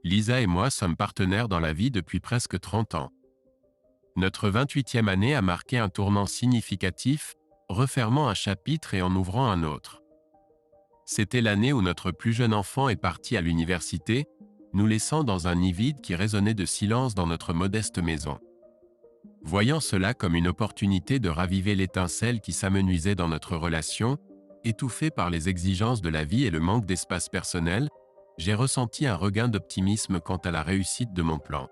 Lisa et moi sommes partenaires dans la vie depuis presque 30 ans. Notre 28e année a marqué un tournant significatif, refermant un chapitre et en ouvrant un autre. C'était l'année où notre plus jeune enfant est parti à l'université, nous laissant dans un nid vide qui résonnait de silence dans notre modeste maison. Voyant cela comme une opportunité de raviver l'étincelle qui s'amenuisait dans notre relation, étouffée par les exigences de la vie et le manque d'espace personnel, j'ai ressenti un regain d'optimisme quant à la réussite de mon plan.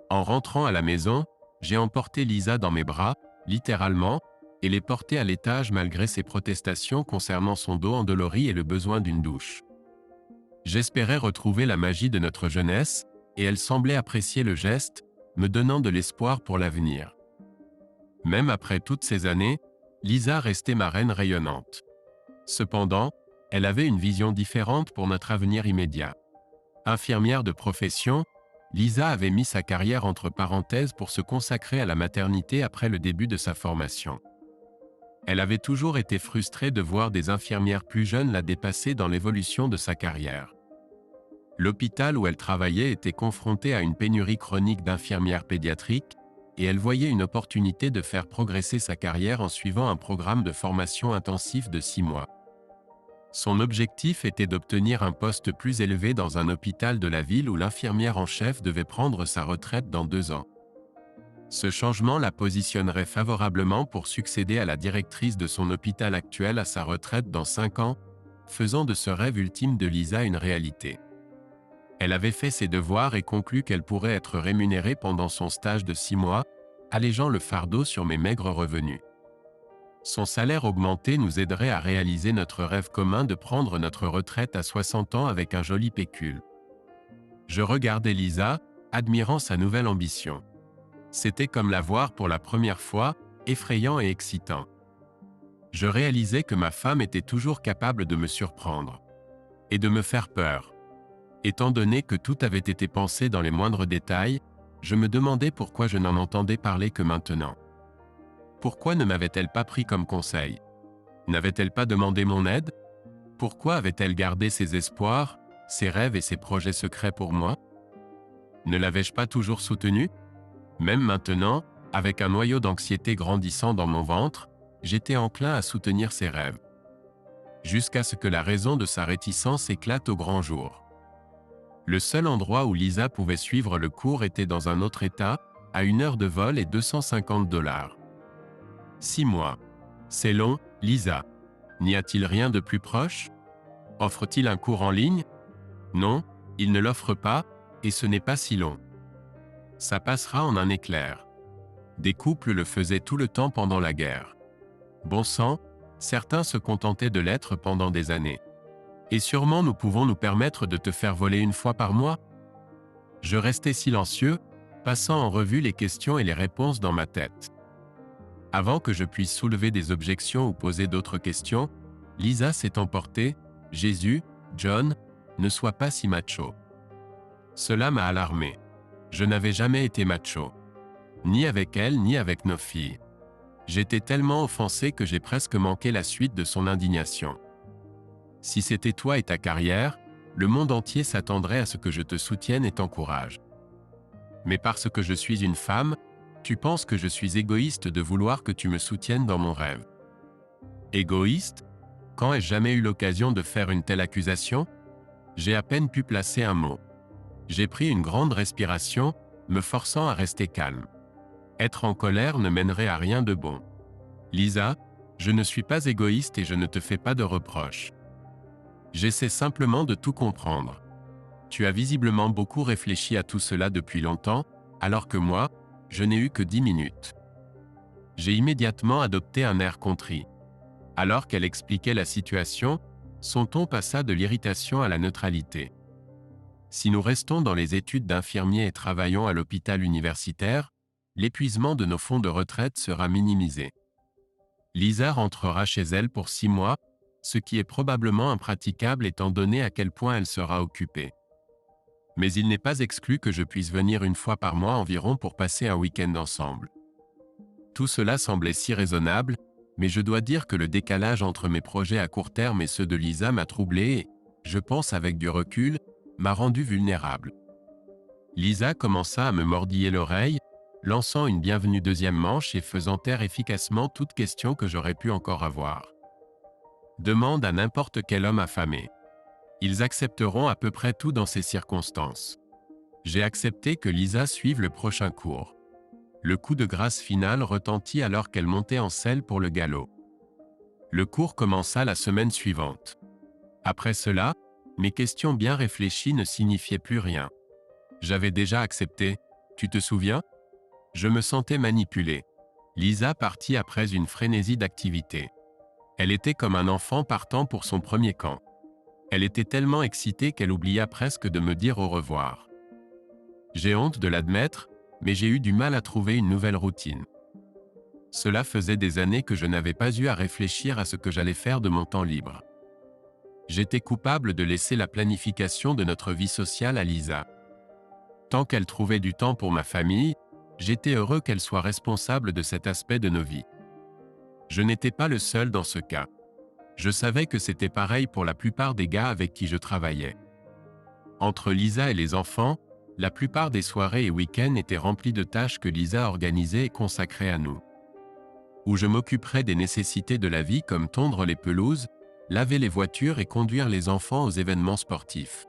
En rentrant à la maison, j'ai emporté Lisa dans mes bras, littéralement, et l'ai portée à l'étage malgré ses protestations concernant son dos endolori et le besoin d'une douche. J'espérais retrouver la magie de notre jeunesse, et elle semblait apprécier le geste, me donnant de l'espoir pour l'avenir. Même après toutes ces années, Lisa restait ma reine rayonnante. Cependant, elle avait une vision différente pour notre avenir immédiat. Infirmière de profession, Lisa avait mis sa carrière entre parenthèses pour se consacrer à la maternité après le début de sa formation. Elle avait toujours été frustrée de voir des infirmières plus jeunes la dépasser dans l'évolution de sa carrière. L'hôpital où elle travaillait était confronté à une pénurie chronique d'infirmières pédiatriques, et elle voyait une opportunité de faire progresser sa carrière en suivant un programme de formation intensif de 6 mois. Son objectif était d'obtenir un poste plus élevé dans un hôpital de la ville où l'infirmière en chef devait prendre sa retraite dans 2 ans. Ce changement la positionnerait favorablement pour succéder à la directrice de son hôpital actuel à sa retraite dans 5 ans, faisant de ce rêve ultime de Lisa une réalité. Elle avait fait ses devoirs et conclu qu'elle pourrait être rémunérée pendant son stage de 6 mois, allégeant le fardeau sur mes maigres revenus. Son salaire augmenté nous aiderait à réaliser notre rêve commun de prendre notre retraite à 60 ans avec un joli pécule. Je regardais Lisa, admirant sa nouvelle ambition. C'était comme la voir pour la première fois, effrayant et excitant. Je réalisais que ma femme était toujours capable de me surprendre. Et de me faire peur. Étant donné que tout avait été pensé dans les moindres détails, je me demandais pourquoi je n'en entendais parler que maintenant. Pourquoi ne m'avait-elle pas pris comme conseil? N'avait-elle pas demandé mon aide? Pourquoi avait-elle gardé ses espoirs, ses rêves et ses projets secrets pour moi? Ne l'avais-je pas toujours soutenue? Même maintenant, avec un noyau d'anxiété grandissant dans mon ventre, j'étais enclin à soutenir ses rêves. Jusqu'à ce que la raison de sa réticence éclate au grand jour. Le seul endroit où Lisa pouvait suivre le cours était dans un autre État, à 1 heure de vol et $250. 6 mois. C'est long, Lisa. N'y a-t-il rien de plus proche? Offre-t-il un cours en ligne? Non, il ne l'offre pas, et ce n'est pas si long. Ça passera en un éclair. Des couples le faisaient tout le temps pendant la guerre. Bon sang, certains se contentaient de l'être pendant des années. Et sûrement nous pouvons nous permettre de te faire voler 1 fois par mois? Je restais silencieux, passant en revue les questions et les réponses dans ma tête. Avant que je puisse soulever des objections ou poser d'autres questions, Lisa s'est emportée, « Jésus, John, ne sois pas si macho. » Cela m'a alarmé. Je n'avais jamais été macho. Ni avec elle, ni avec nos filles. J'étais tellement offensé que j'ai presque manqué la suite de son indignation. Si c'était toi et ta carrière, le monde entier s'attendrait à ce que je te soutienne et t'encourage. Mais parce que je suis une femme, tu penses que je suis égoïste de vouloir que tu me soutiennes dans mon rêve. Égoïste? Quand ai-je jamais eu l'occasion de faire une telle accusation? J'ai à peine pu placer un mot. J'ai pris une grande respiration, me forçant à rester calme. Être en colère ne mènerait à rien de bon. Lisa, je ne suis pas égoïste et je ne te fais pas de reproches. J'essaie simplement de tout comprendre. Tu as visiblement beaucoup réfléchi à tout cela depuis longtemps, alors que moi, je n'ai eu que 10 minutes. J'ai immédiatement adopté un air contrit. Alors qu'elle expliquait la situation, son ton passa de l'irritation à la neutralité. Si nous restons dans les études d'infirmier et travaillons à l'hôpital universitaire, l'épuisement de nos fonds de retraite sera minimisé. Lisa rentrera chez elle pour 6 mois, ce qui est probablement impraticable étant donné à quel point elle sera occupée. Mais il n'est pas exclu que je puisse venir 1 fois par mois environ pour passer un week-end ensemble. Tout cela semblait si raisonnable, mais je dois dire que le décalage entre mes projets à court terme et ceux de Lisa m'a troublé et, je pense avec du recul, m'a rendu vulnérable. Lisa commença à me mordiller l'oreille, lançant une bienvenue deuxième manche et faisant taire efficacement toute question que j'aurais pu encore avoir. Demande à n'importe quel homme affamé. Ils accepteront à peu près tout dans ces circonstances. J'ai accepté que Lisa suive le prochain cours. Le coup de grâce final retentit alors qu'elle montait en selle pour le galop. Le cours commença la semaine suivante. Après cela, mes questions bien réfléchies ne signifiaient plus rien. J'avais déjà accepté. Tu te souviens? Je me sentais manipulé. Lisa partit après une frénésie d'activité. Elle était comme un enfant partant pour son premier camp. Elle était tellement excitée qu'elle oublia presque de me dire au revoir. J'ai honte de l'admettre, mais j'ai eu du mal à trouver une nouvelle routine. Cela faisait des années que je n'avais pas eu à réfléchir à ce que j'allais faire de mon temps libre. J'étais coupable de laisser la planification de notre vie sociale à Lisa. Tant qu'elle trouvait du temps pour ma famille, j'étais heureux qu'elle soit responsable de cet aspect de nos vies. Je n'étais pas le seul dans ce cas. Je savais que c'était pareil pour la plupart des gars avec qui je travaillais. Entre Lisa et les enfants, la plupart des soirées et week-ends étaient remplis de tâches que Lisa organisait et consacrait à nous. Où je m'occuperais des nécessités de la vie comme tondre les pelouses, laver les voitures et conduire les enfants aux événements sportifs.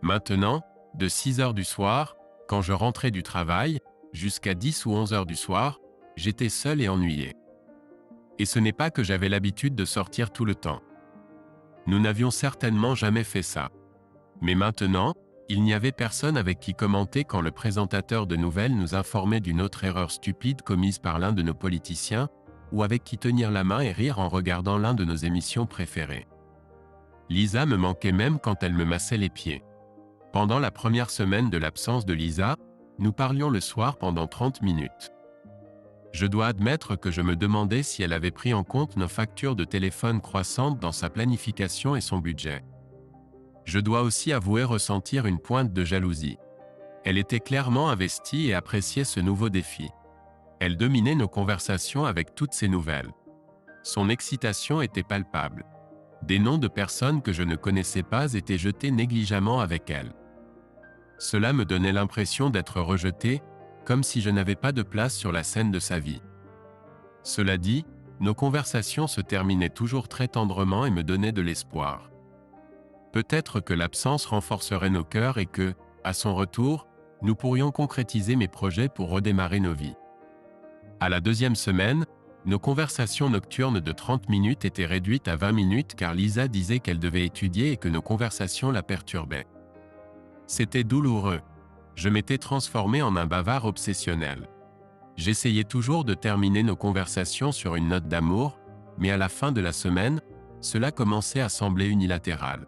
Maintenant, de 6 heures du soir, quand je rentrais du travail, jusqu'à 10 ou 11 heures du soir, j'étais seul et ennuyé. Et ce n'est pas que j'avais l'habitude de sortir tout le temps. Nous n'avions certainement jamais fait ça. Mais maintenant, il n'y avait personne avec qui commenter quand le présentateur de nouvelles nous informait d'une autre erreur stupide commise par l'un de nos politiciens, ou avec qui tenir la main et rire en regardant l'un de nos émissions préférées. Lisa me manquait même quand elle me massait les pieds. Pendant la première semaine de l'absence de Lisa, nous parlions le soir pendant 30 minutes. Je dois admettre que je me demandais si elle avait pris en compte nos factures de téléphone croissantes dans sa planification et son budget. Je dois aussi avouer ressentir une pointe de jalousie. Elle était clairement investie et appréciait ce nouveau défi. Elle dominait nos conversations avec toutes ces nouvelles. Son excitation était palpable. Des noms de personnes que je ne connaissais pas étaient jetés négligemment avec elle. Cela me donnait l'impression d'être rejeté, comme si je n'avais pas de place sur la scène de sa vie. Cela dit, nos conversations se terminaient toujours très tendrement et me donnaient de l'espoir. Peut-être que l'absence renforcerait nos cœurs et que, à son retour, nous pourrions concrétiser mes projets pour redémarrer nos vies. À la deuxième semaine, nos conversations nocturnes de 30 minutes étaient réduites à 20 minutes car Lisa disait qu'elle devait étudier et que nos conversations la perturbaient. C'était douloureux. Je m'étais transformé en un bavard obsessionnel. J'essayais toujours de terminer nos conversations sur une note d'amour, mais à la fin de la semaine, cela commençait à sembler unilatéral.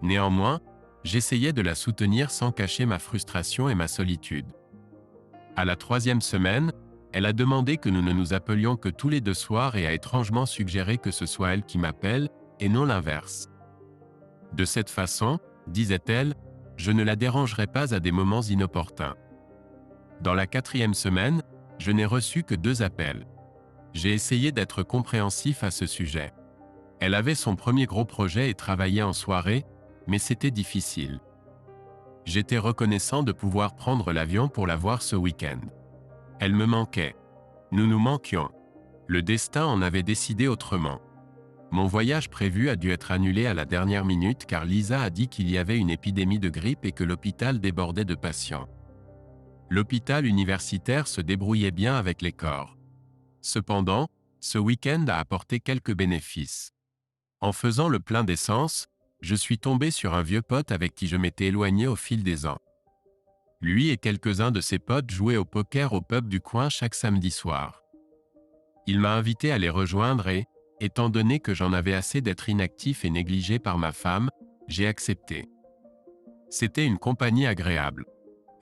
Néanmoins, j'essayais de la soutenir sans cacher ma frustration et ma solitude. À la troisième semaine, elle a demandé que nous ne nous appelions que tous les 2 soirs et a étrangement suggéré que ce soit elle qui m'appelle, et non l'inverse. De cette façon, disait-elle, je ne la dérangerai pas à des moments inopportuns. Dans la 4e semaine, je n'ai reçu que 2 appels. J'ai essayé d'être compréhensif à ce sujet. Elle avait son premier gros projet et travaillait en soirée, mais c'était difficile. J'étais reconnaissant de pouvoir prendre l'avion pour la voir ce week-end. Elle me manquait. Nous nous manquions. Le destin en avait décidé autrement. Mon voyage prévu a dû être annulé à la dernière minute car Lisa a dit qu'il y avait une épidémie de grippe et que l'hôpital débordait de patients. L'hôpital universitaire se débrouillait bien avec les corps. Cependant, ce week-end a apporté quelques bénéfices. En faisant le plein d'essence, je suis tombé sur un vieux pote avec qui je m'étais éloigné au fil des ans. Lui et quelques-uns de ses potes jouaient au poker au pub du coin chaque samedi soir. Il m'a invité à les rejoindre et, étant donné que j'en avais assez d'être inactif et négligé par ma femme, j'ai accepté. C'était une compagnie agréable.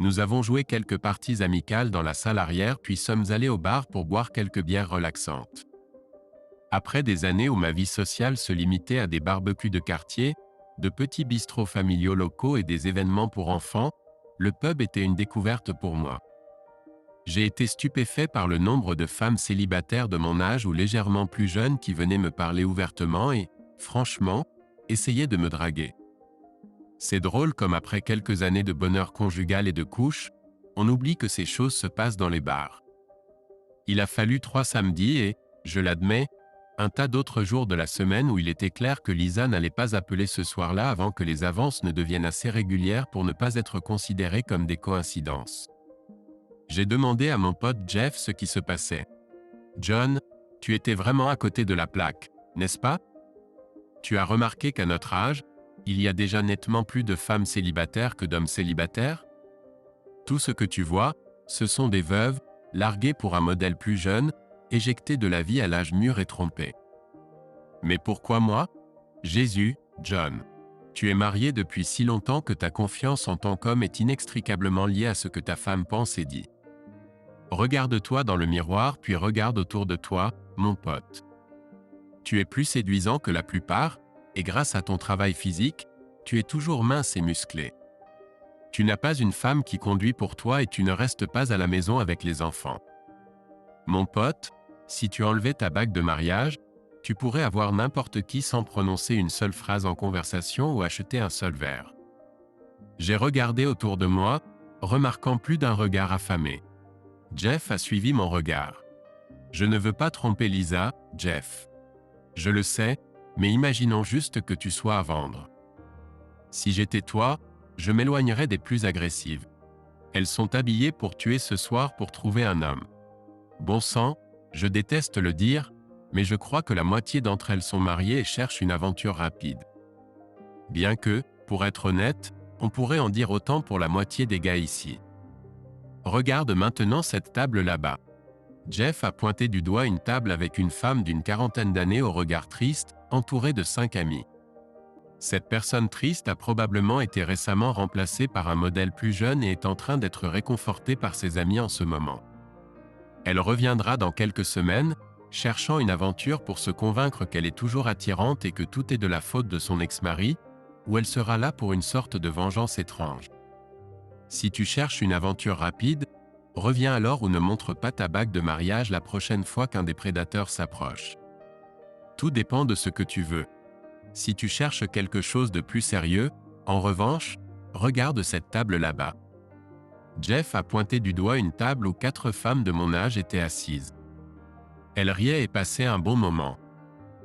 Nous avons joué quelques parties amicales dans la salle arrière puis sommes allés au bar pour boire quelques bières relaxantes. Après des années où ma vie sociale se limitait à des barbecues de quartier, de petits bistrots familiaux locaux et des événements pour enfants, le pub était une découverte pour moi. J'ai été stupéfait par le nombre de femmes célibataires de mon âge ou légèrement plus jeunes qui venaient me parler ouvertement et, franchement, essayaient de me draguer. C'est drôle comme après quelques années de bonheur conjugal et de couches, on oublie que ces choses se passent dans les bars. Il a fallu 3 samedis et, je l'admets, un tas d'autres jours de la semaine où il était clair que Lisa n'allait pas appeler ce soir-là avant que les avances ne deviennent assez régulières pour ne pas être considérées comme des coïncidences. J'ai demandé à mon pote Jeff ce qui se passait. « John, tu étais vraiment à côté de la plaque, n'est-ce pas? Tu as remarqué qu'à notre âge, il y a déjà nettement plus de femmes célibataires que d'hommes célibataires? Tout ce que tu vois, ce sont des veuves, larguées pour un modèle plus jeune, éjectées de la vie à l'âge mûr et trompées. Mais pourquoi moi? Jésus, John. Tu es marié depuis si longtemps que ta confiance en tant qu'homme est inextricablement liée à ce que ta femme pense et dit. Regarde-toi dans le miroir puis regarde autour de toi, mon pote. Tu es plus séduisant que la plupart, et grâce à ton travail physique, tu es toujours mince et musclé. Tu n'as pas une femme qui conduit pour toi et tu ne restes pas à la maison avec les enfants. Mon pote, si tu enlevais ta bague de mariage, tu pourrais avoir n'importe qui sans prononcer une seule phrase en conversation ou acheter un seul verre. J'ai regardé autour de moi, remarquant plus d'un regard affamé. Jeff a suivi mon regard. Je ne veux pas tromper Lisa, Jeff. Je le sais, mais imaginons juste que tu sois à vendre. Si j'étais toi, je m'éloignerais des plus agressives. Elles sont habillées pour tuer ce soir pour trouver un homme. Bon sang, je déteste le dire, mais je crois que la moitié d'entre elles sont mariées et cherchent une aventure rapide. Bien que, pour être honnête, on pourrait en dire autant pour la moitié des gars ici. Regarde maintenant cette table là-bas. Jeff a pointé du doigt une table avec une femme d'une quarantaine d'années au regard triste, entourée de 5 amis. Cette personne triste a probablement été récemment remplacée par un modèle plus jeune et est en train d'être réconfortée par ses amis en ce moment. Elle reviendra dans quelques semaines, cherchant une aventure pour se convaincre qu'elle est toujours attirante et que tout est de la faute de son ex-mari, ou elle sera là pour une sorte de vengeance étrange. Si tu cherches une aventure rapide, reviens alors ou ne montre pas ta bague de mariage la prochaine fois qu'un des prédateurs s'approche. Tout dépend de ce que tu veux. Si tu cherches quelque chose de plus sérieux, en revanche, regarde cette table là-bas. Jeff a pointé du doigt une table où 4 femmes de mon âge étaient assises. Elles riaient et passaient un bon moment.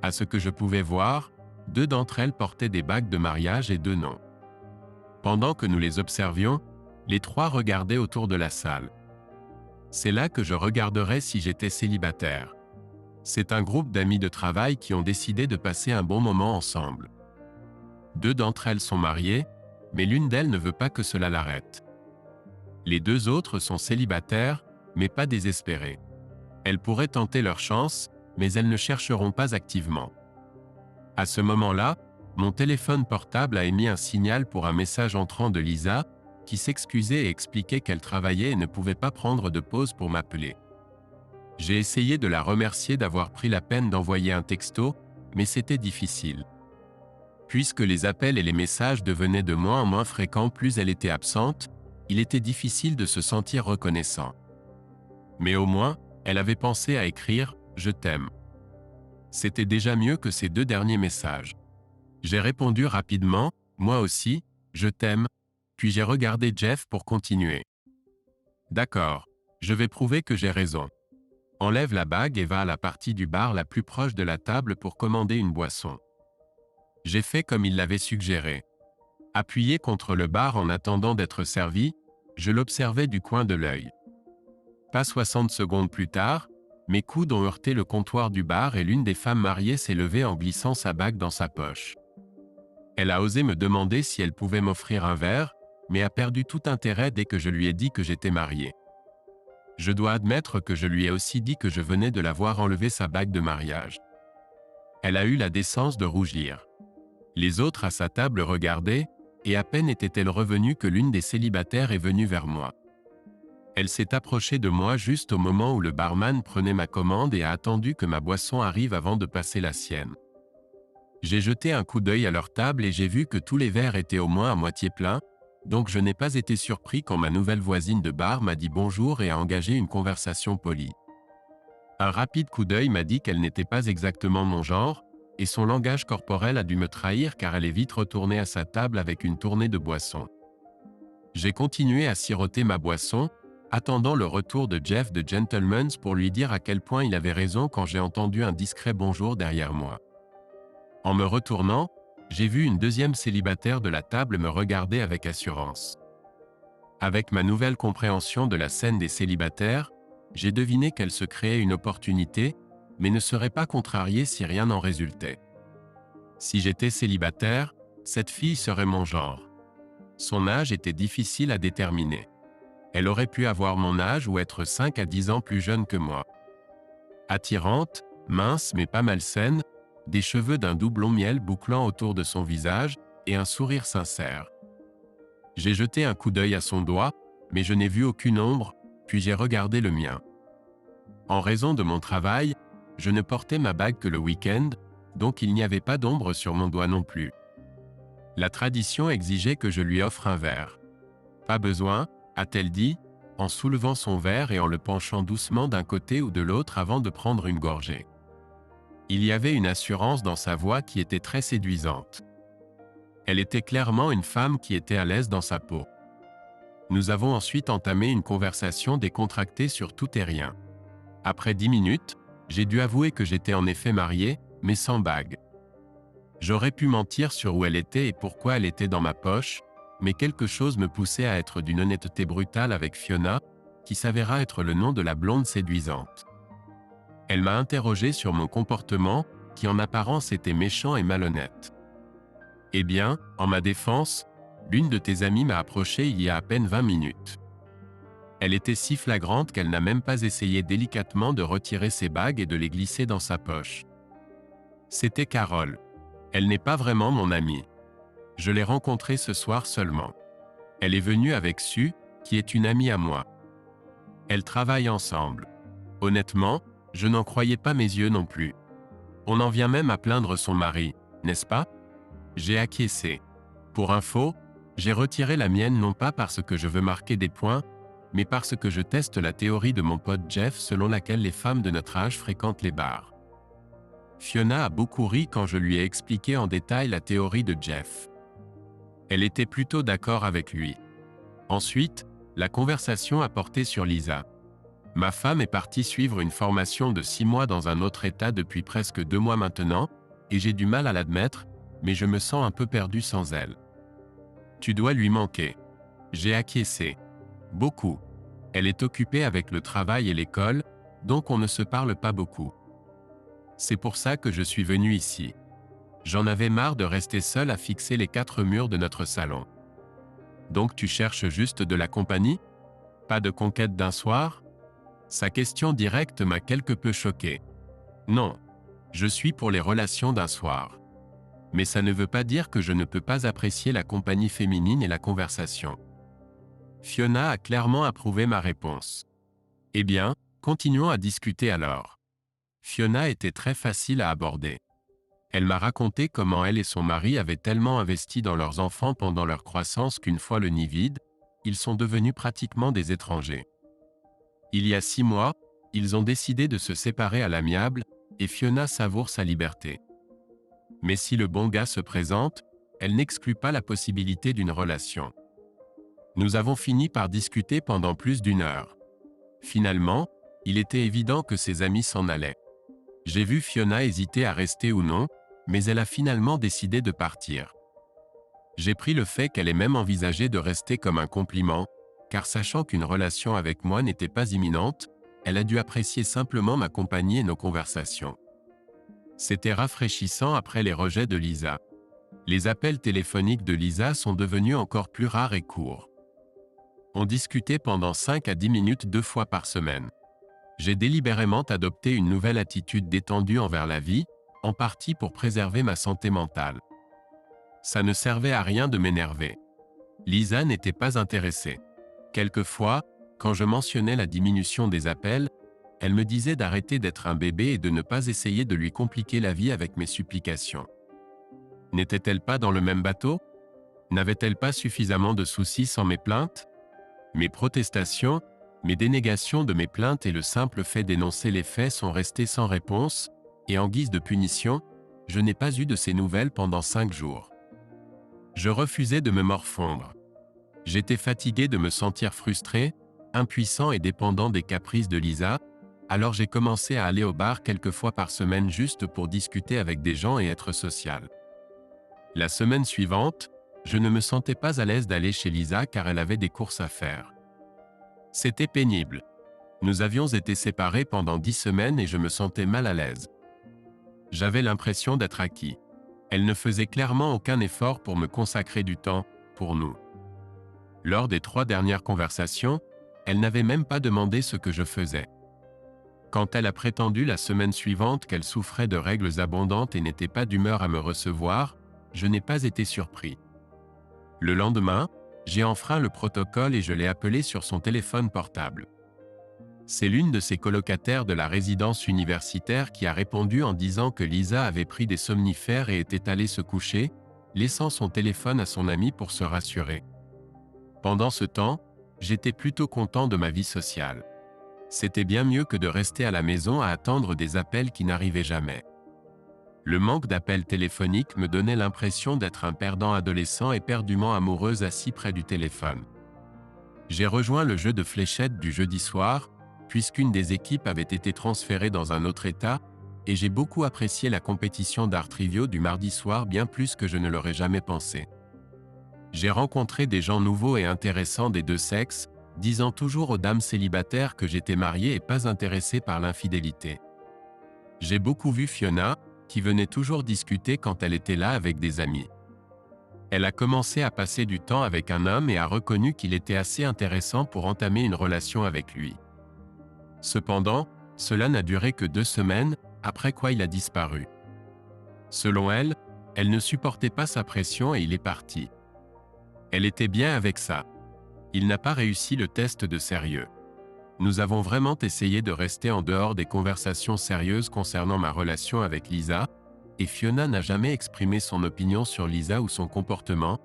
À ce que je pouvais voir, 2 d'entre elles portaient des bagues de mariage et 2 non. Pendant que nous les observions, les 3 regardaient autour de la salle. C'est là que je regarderais si j'étais célibataire. C'est un groupe d'amis de travail qui ont décidé de passer un bon moment ensemble. 2 d'entre elles sont mariées, mais l'une d'elles ne veut pas que cela l'arrête. Les 2 autres sont célibataires, mais pas désespérées. Elles pourraient tenter leur chance, mais elles ne chercheront pas activement. À ce moment-là, mon téléphone portable a émis un signal pour un message entrant de Lisa, qui s'excusait et expliquait qu'elle travaillait et ne pouvait pas prendre de pause pour m'appeler. J'ai essayé de la remercier d'avoir pris la peine d'envoyer un texto, mais c'était difficile. Puisque les appels et les messages devenaient de moins en moins fréquents plus elle était absente, il était difficile de se sentir reconnaissant. Mais au moins, elle avait pensé à écrire « Je t'aime ». C'était déjà mieux que ces 2 derniers messages. J'ai répondu rapidement « Moi aussi, je t'aime », puis j'ai regardé Jeff pour continuer. « D'accord, je vais prouver que j'ai raison. Enlève la bague et va à la partie du bar la plus proche de la table pour commander une boisson. » J'ai fait comme il l'avait suggéré. Appuyé contre le bar en attendant d'être servi, je l'observais du coin de l'œil. Pas 60 secondes plus tard, mes coudes ont heurté le comptoir du bar et l'une des femmes mariées s'est levée en glissant sa bague dans sa poche. Elle a osé me demander si elle pouvait m'offrir un verre, mais a perdu tout intérêt dès que je lui ai dit que j'étais marié. Je dois admettre que je lui ai aussi dit que je venais de la voir enlever sa bague de mariage. Elle a eu la décence de rougir. Les autres à sa table regardaient, et à peine était-elle revenue que l'une des célibataires est venue vers moi. Elle s'est approchée de moi juste au moment où le barman prenait ma commande et a attendu que ma boisson arrive avant de passer la sienne. J'ai jeté un coup d'œil à leur table et j'ai vu que tous les verres étaient au moins à moitié pleins, donc je n'ai pas été surpris quand ma nouvelle voisine de bar m'a dit bonjour et a engagé une conversation polie. Un rapide coup d'œil m'a dit qu'elle n'était pas exactement mon genre, et son langage corporel a dû me trahir car elle est vite retournée à sa table avec une tournée de boissons. J'ai continué à siroter ma boisson, attendant le retour de Jeff de Gentleman's pour lui dire à quel point il avait raison quand j'ai entendu un discret bonjour derrière moi. En me retournant, j'ai vu une deuxième célibataire de la table me regarder avec assurance. Avec ma nouvelle compréhension de la scène des célibataires, j'ai deviné qu'elle se créait une opportunité, mais ne serait pas contrariée si rien n'en résultait. Si j'étais célibataire, cette fille serait mon genre. Son âge était difficile à déterminer. Elle aurait pu avoir mon âge ou être 5 à 10 ans plus jeune que moi. Attirante, mince mais pas malsaine, des cheveux d'un doublon miel bouclant autour de son visage et un sourire sincère. J'ai jeté un coup d'œil à son doigt, mais je n'ai vu aucune ombre, puis j'ai regardé le mien. En raison de mon travail, je ne portais ma bague que le week-end, donc il n'y avait pas d'ombre sur mon doigt non plus. La tradition exigeait que je lui offre un verre. Pas besoin, a-t-elle dit, en soulevant son verre et en le penchant doucement d'un côté ou de l'autre avant de prendre une gorgée. Il y avait une assurance dans sa voix qui était très séduisante. Elle était clairement une femme qui était à l'aise dans sa peau. Nous avons ensuite entamé une conversation décontractée sur tout et rien. Après 10 minutes, j'ai dû avouer que j'étais en effet marié, mais sans bague. J'aurais pu mentir sur où elle était et pourquoi elle était dans ma poche, mais quelque chose me poussait à être d'une honnêteté brutale avec Fiona, qui s'avéra être le nom de la blonde séduisante. Elle m'a interrogé sur mon comportement, qui en apparence était méchant et malhonnête. Eh bien, en ma défense, l'une de tes amies m'a approché il y a à peine 20 minutes. Elle était si flagrante qu'elle n'a même pas essayé délicatement de retirer ses bagues et de les glisser dans sa poche. C'était Carole. Elle n'est pas vraiment mon amie. Je l'ai rencontrée ce soir seulement. Elle est venue avec Sue, qui est une amie à moi. Elles travaillent ensemble. Honnêtement, je n'en croyais pas mes yeux non plus. On en vient même à plaindre son mari, n'est-ce pas? J'ai acquiescé. Pour info, j'ai retiré la mienne non pas parce que je veux marquer des points, mais parce que je teste la théorie de mon pote Jeff selon laquelle les femmes de notre âge fréquentent les bars. Fiona a beaucoup ri quand je lui ai expliqué en détail la théorie de Jeff. Elle était plutôt d'accord avec lui. Ensuite, la conversation a porté sur Lisa. Ma femme est partie suivre une formation de 6 mois dans un autre état depuis presque 2 mois maintenant, et j'ai du mal à l'admettre, mais je me sens un peu perdu sans elle. Tu dois lui manquer. J'ai acquiescé. Beaucoup. Elle est occupée avec le travail et l'école, donc on ne se parle pas beaucoup. C'est pour ça que je suis venu ici. J'en avais marre de rester seul à fixer les 4 murs de notre salon. Donc tu cherches juste de la compagnie? Pas de conquête d'un soir? Sa question directe m'a quelque peu choqué. Non. Je suis pour les relations d'un soir. Mais ça ne veut pas dire que je ne peux pas apprécier la compagnie féminine et la conversation. Fiona a clairement approuvé ma réponse. Eh bien, continuons à discuter alors. Fiona était très facile à aborder. Elle m'a raconté comment elle et son mari avaient tellement investi dans leurs enfants pendant leur croissance qu'une fois le nid vide, ils sont devenus pratiquement des étrangers. Il y a 6 mois, ils ont décidé de se séparer à l'amiable, et Fiona savoure sa liberté. Mais si le bon gars se présente, elle n'exclut pas la possibilité d'une relation. Nous avons fini par discuter pendant plus d'1 heure. Finalement, il était évident que ses amis s'en allaient. J'ai vu Fiona hésiter à rester ou non, mais elle a finalement décidé de partir. J'ai pris le fait qu'elle ait même envisagé de rester comme un compliment, car sachant qu'une relation avec moi n'était pas imminente, elle a dû apprécier simplement ma compagnie et nos conversations. C'était rafraîchissant après les rejets de Lisa. Les appels téléphoniques de Lisa sont devenus encore plus rares et courts. On discutait pendant 5 à 10 minutes 2 fois par semaine. J'ai délibérément adopté une nouvelle attitude détendue envers la vie, en partie pour préserver ma santé mentale. Ça ne servait à rien de m'énerver. Lisa n'était pas intéressée. Quelquefois, quand je mentionnais la diminution des appels, elle me disait d'arrêter d'être un bébé et de ne pas essayer de lui compliquer la vie avec mes supplications. N'était-elle pas dans le même bateau? N'avait-elle pas suffisamment de soucis sans mes plaintes? Mes protestations, mes dénégations de mes plaintes et le simple fait d'énoncer les faits sont restés sans réponse, et en guise de punition, Je n'ai pas eu de ses nouvelles pendant 5 jours. Je refusais de me morfondre. J'étais fatigué de me sentir frustré, impuissant et dépendant des caprices de Lisa, alors j'ai commencé à aller au bar quelques fois par semaine juste pour discuter avec des gens et être social. La semaine suivante, je ne me sentais pas à l'aise d'aller chez Lisa car elle avait des courses à faire. C'était pénible. Nous avions été séparés pendant 10 semaines et je me sentais mal à l'aise. J'avais l'impression d'être acquis. Elle ne faisait clairement aucun effort pour me consacrer du temps, pour nous. Lors des 3 dernières conversations, elle n'avait même pas demandé ce que je faisais. Quand elle a prétendu la semaine suivante qu'elle souffrait de règles abondantes et n'était pas d'humeur à me recevoir, je n'ai pas été surpris. Le lendemain, j'ai enfreint le protocole et je l'ai appelée sur son téléphone portable. C'est l'une de ses colocataires de la résidence universitaire qui a répondu en disant que Lisa avait pris des somnifères et était allée se coucher, laissant son téléphone à son ami pour se rassurer. Pendant ce temps, j'étais plutôt content de ma vie sociale. C'était bien mieux que de rester à la maison à attendre des appels qui n'arrivaient jamais. Le manque d'appels téléphoniques me donnait l'impression d'être un perdant adolescent éperdument amoureux assis près du téléphone. J'ai rejoint le jeu de fléchettes du jeudi soir, puisqu'une des équipes avait été transférée dans un autre état, et j'ai beaucoup apprécié la compétition d'art triviaux du mardi soir bien plus que je ne l'aurais jamais pensé. J'ai rencontré des gens nouveaux et intéressants des deux sexes, disant toujours aux dames célibataires que j'étais marié et pas intéressé par l'infidélité. J'ai beaucoup vu Fiona, qui venait toujours discuter quand elle était là avec des amis. Elle a commencé à passer du temps avec un homme et a reconnu qu'il était assez intéressant pour entamer une relation avec lui. Cependant, cela n'a duré que 2 semaines, après quoi il a disparu. Selon elle, elle ne supportait pas sa pression et il est parti. Elle était bien avec ça. Il n'a pas réussi le test de sérieux. Nous avons vraiment essayé de rester en dehors des conversations sérieuses concernant ma relation avec Lisa, et Fiona n'a jamais exprimé son opinion sur Lisa ou son comportement,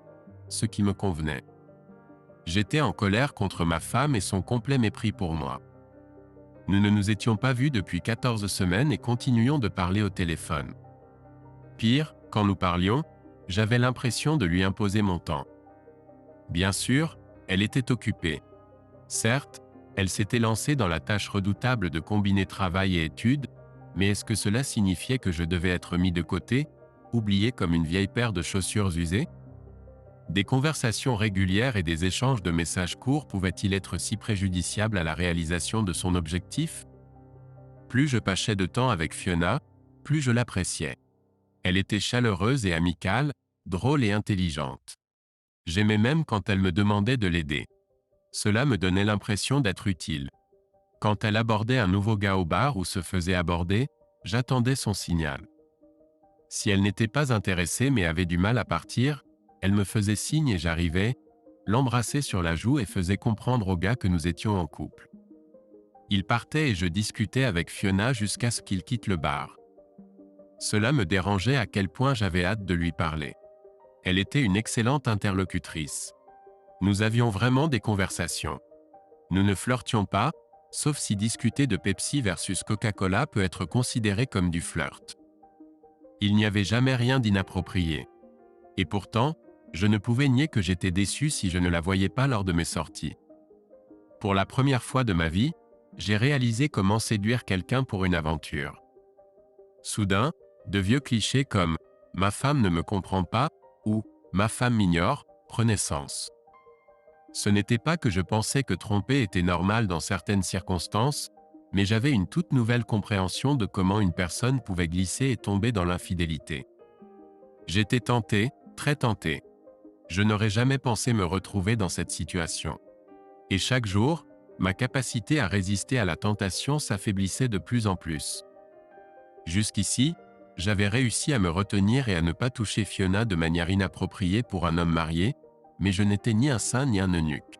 ce qui me convenait. J'étais en colère contre ma femme et son complet mépris pour moi. Nous ne nous étions pas vus depuis 14 semaines et continuions de parler au téléphone. Pire, quand nous parlions, j'avais l'impression de lui imposer mon temps. Bien sûr, elle était occupée. Certes, elle s'était lancée dans la tâche redoutable de combiner travail et études, mais est-ce que cela signifiait que je devais être mis de côté, oublié comme une vieille paire de chaussures usées? Des conversations régulières et des échanges de messages courts pouvaient-ils être si préjudiciables à la réalisation de son objectif? Plus je passais de temps avec Fiona, plus je l'appréciais. Elle était chaleureuse et amicale, drôle et intelligente. J'aimais même quand elle me demandait de l'aider. Cela me donnait l'impression d'être utile. Quand elle abordait un nouveau gars au bar ou se faisait aborder, j'attendais son signal. Si elle n'était pas intéressée mais avait du mal à partir, elle me faisait signe et j'arrivais, l'embrassais sur la joue et faisais comprendre au gars que nous étions en couple. Il partait et je discutais avec Fiona jusqu'à ce qu'il quitte le bar. Cela me dérangeait à quel point j'avais hâte de lui parler. Elle était une excellente interlocutrice. Nous avions vraiment des conversations. Nous ne flirtions pas, sauf si discuter de Pepsi versus Coca-Cola peut être considéré comme du flirt. Il n'y avait jamais rien d'inapproprié. Et pourtant, je ne pouvais nier que j'étais déçu si je ne la voyais pas lors de mes sorties. Pour la première fois de ma vie, j'ai réalisé comment séduire quelqu'un pour une aventure. Soudain, de vieux clichés comme « ma femme ne me comprend pas » ou « ma femme m'ignore » prenaient sens. Ce n'était pas que je pensais que tromper était normal dans certaines circonstances, mais j'avais une toute nouvelle compréhension de comment une personne pouvait glisser et tomber dans l'infidélité. J'étais tenté, très tenté. Je n'aurais jamais pensé me retrouver dans cette situation. Et chaque jour, ma capacité à résister à la tentation s'affaiblissait de plus en plus. Jusqu'ici, j'avais réussi à me retenir et à ne pas toucher Fiona de manière inappropriée pour un homme marié, mais je n'étais ni un saint ni un eunuque.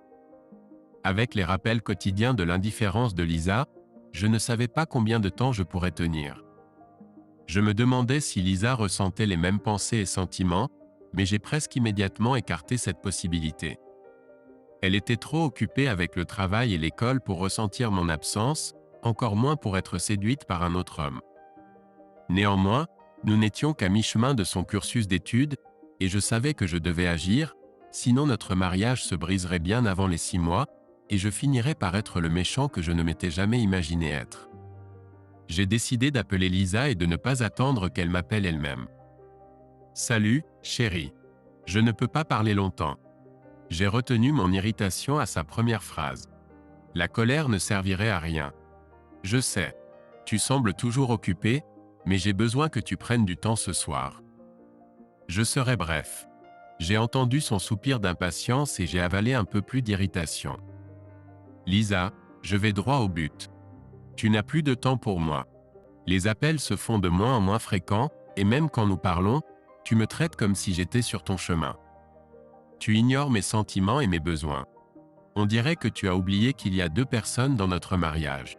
Avec les rappels quotidiens de l'indifférence de Lisa, je ne savais pas combien de temps je pourrais tenir. Je me demandais si Lisa ressentait les mêmes pensées et sentiments, mais j'ai presque immédiatement écarté cette possibilité. Elle était trop occupée avec le travail et l'école pour ressentir mon absence, encore moins pour être séduite par un autre homme. Néanmoins, Nous n'étions qu'à mi-chemin de son cursus d'études, et je savais que je devais agir, sinon notre mariage se briserait bien avant les 6 mois, et je finirais par être le méchant que je ne m'étais jamais imaginé être. J'ai décidé d'appeler Lisa et de ne pas attendre qu'elle m'appelle elle-même. Salut, chérie. Je ne peux pas parler longtemps. J'ai retenu mon irritation à sa première phrase. La colère ne servirait à rien. Je sais. Tu sembles toujours occupé, mais j'ai besoin que tu prennes du temps ce soir. Je serai bref. J'ai entendu son soupir d'impatience et j'ai avalé un peu plus d'irritation. Lisa, je vais droit au but. Tu n'as plus de temps pour moi. Les appels se font de moins en moins fréquents, et même quand nous parlons, tu me traites comme si j'étais sur ton chemin. Tu ignores mes sentiments et mes besoins. On dirait que tu as oublié qu'il y a 2 personnes dans notre mariage.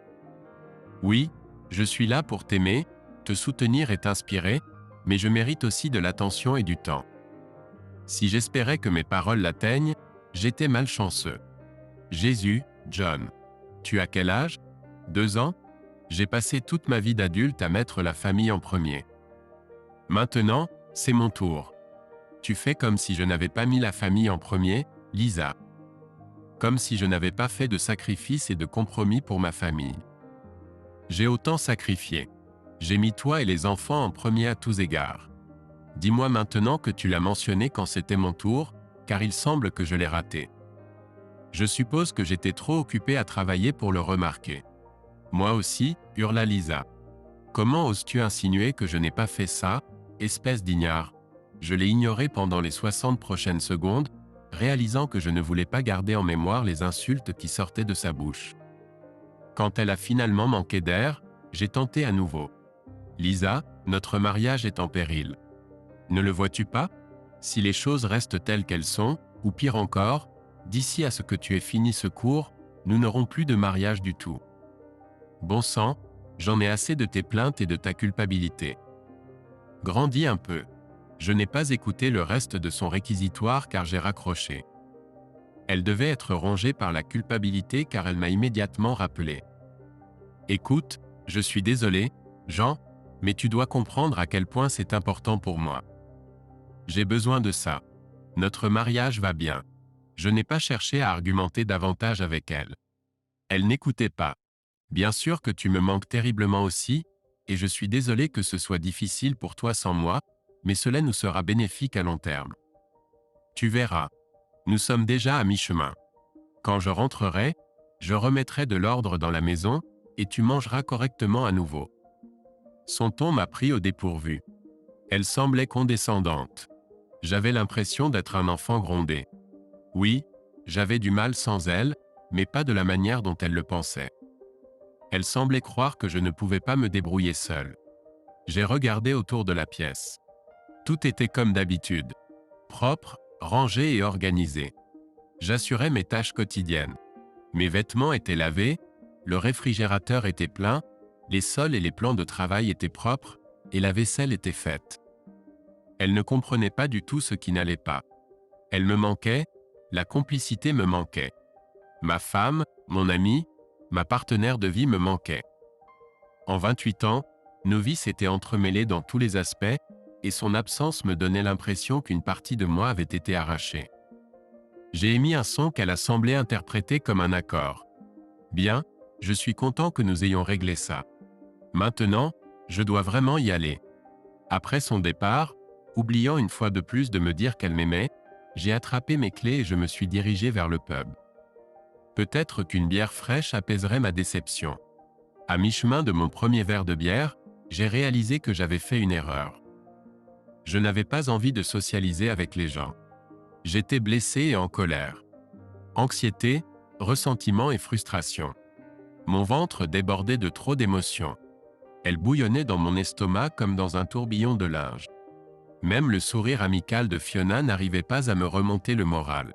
Oui, je suis là pour t'aimer, te soutenir et t'inspirer, mais je mérite aussi de l'attention et du temps. Si j'espérais que mes paroles l'atteignent, j'étais malchanceux. Jésus, John. Tu as quel âge? 2 ans? J'ai passé toute ma vie d'adulte à mettre la famille en premier. Maintenant, c'est mon tour. Tu fais comme si je n'avais pas mis la famille en premier, Lisa. Comme si je n'avais pas fait de sacrifices et de compromis pour ma famille. J'ai autant sacrifié. J'ai mis toi et les enfants en premier à tous égards. Dis-moi maintenant que tu l'as mentionné quand c'était mon tour, car il semble que je l'ai raté. Je suppose que j'étais trop occupé à travailler pour le remarquer. Moi aussi, hurla Lisa. Comment oses-tu insinuer que je n'ai pas fait ça, espèce d'ignare? Je l'ai ignoré pendant les 60 prochaines secondes, réalisant que je ne voulais pas garder en mémoire les insultes qui sortaient de sa bouche. Quand elle a finalement manqué d'air, j'ai tenté à nouveau. Lisa, notre mariage est en péril. Ne le vois-tu pas? Si les choses restent telles qu'elles sont, ou pire encore, d'ici à ce que tu aies fini ce cours, nous n'aurons plus de mariage du tout. Bon sang, j'en ai assez de tes plaintes et de ta culpabilité. Grandis un peu. Je n'ai pas écouté le reste de son réquisitoire car j'ai raccroché. Elle devait être rongée par la culpabilité car elle m'a immédiatement rappelé. Écoute, je suis désolé, Jean, mais tu dois comprendre à quel point c'est important pour moi. J'ai besoin de ça. Notre mariage va bien. Je n'ai pas cherché à argumenter davantage avec elle. Elle n'écoutait pas. Bien sûr que tu me manques terriblement aussi, et je suis désolé que ce soit difficile pour toi sans moi, mais cela nous sera bénéfique à long terme. Tu verras. Nous sommes déjà à mi-chemin. Quand je rentrerai, je remettrai de l'ordre dans la maison, et tu mangeras correctement à nouveau. Son ton m'a pris au dépourvu. Elle semblait condescendante. J'avais l'impression d'être un enfant grondé. Oui, j'avais du mal sans elle, mais pas de la manière dont elle le pensait. Elle semblait croire que je ne pouvais pas me débrouiller seul. J'ai regardé autour de la pièce. Tout était comme d'habitude. Propre, rangé et organisé. J'assurais mes tâches quotidiennes. Mes vêtements étaient lavés, le réfrigérateur était plein, les sols et les plans de travail étaient propres, et la vaisselle était faite. Elle ne comprenait pas du tout ce qui n'allait pas. Elle me manquait, la complicité me manquait. Ma femme, mon amie, ma partenaire de vie me manquait. En 28 ans, nos vies s'étaient entremêlées dans tous les aspects, et son absence me donnait l'impression qu'une partie de moi avait été arrachée. J'ai émis un son qu'elle a semblé interpréter comme un accord. Bien, je suis content que nous ayons réglé ça. Maintenant, je dois vraiment y aller. Après son départ, oubliant une fois de plus de me dire qu'elle m'aimait, j'ai attrapé mes clés et je me suis dirigé vers le pub. Peut-être qu'une bière fraîche apaiserait ma déception. À mi-chemin de mon premier verre de bière, j'ai réalisé que j'avais fait une erreur. Je n'avais pas envie de socialiser avec les gens. J'étais blessé et en colère. Anxiété, ressentiment et frustration. Mon ventre débordait de trop d'émotions. Elle bouillonnait dans mon estomac comme dans un tourbillon de linge. Même le sourire amical de Fiona n'arrivait pas à me remonter le moral.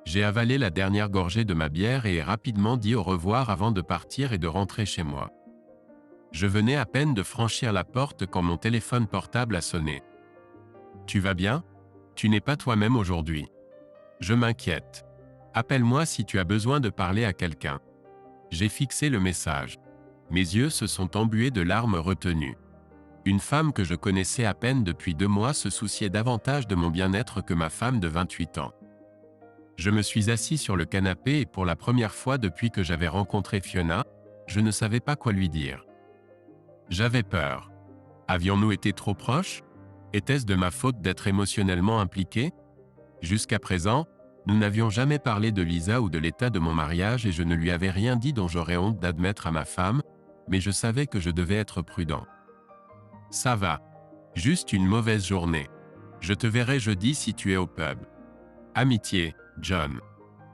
J'ai avalé la dernière gorgée de ma bière et ai rapidement dit au revoir avant de partir et de rentrer chez moi. Je venais à peine de franchir la porte quand mon téléphone portable a sonné. « Tu vas bien? Tu n'es pas toi-même aujourd'hui. Je m'inquiète. Appelle-moi si tu as besoin de parler à quelqu'un. » J'ai fixé le message. Mes yeux se sont embués de larmes retenues. Une femme que je connaissais à peine depuis 2 mois se souciait davantage de mon bien-être que ma femme de 28 ans. Je me suis assis sur le canapé et pour la première fois depuis que j'avais rencontré Fiona, je ne savais pas quoi lui dire. J'avais peur. Avions-nous été trop proches? Était-ce de ma faute d'être émotionnellement impliqué? Jusqu'à présent, nous n'avions jamais parlé de Lisa ou de l'état de mon mariage et je ne lui avais rien dit dont j'aurais honte d'admettre à ma femme, mais je savais que je devais être prudent. Ça va. Juste une mauvaise journée. Je te verrai jeudi si tu es au pub. Amitié, John.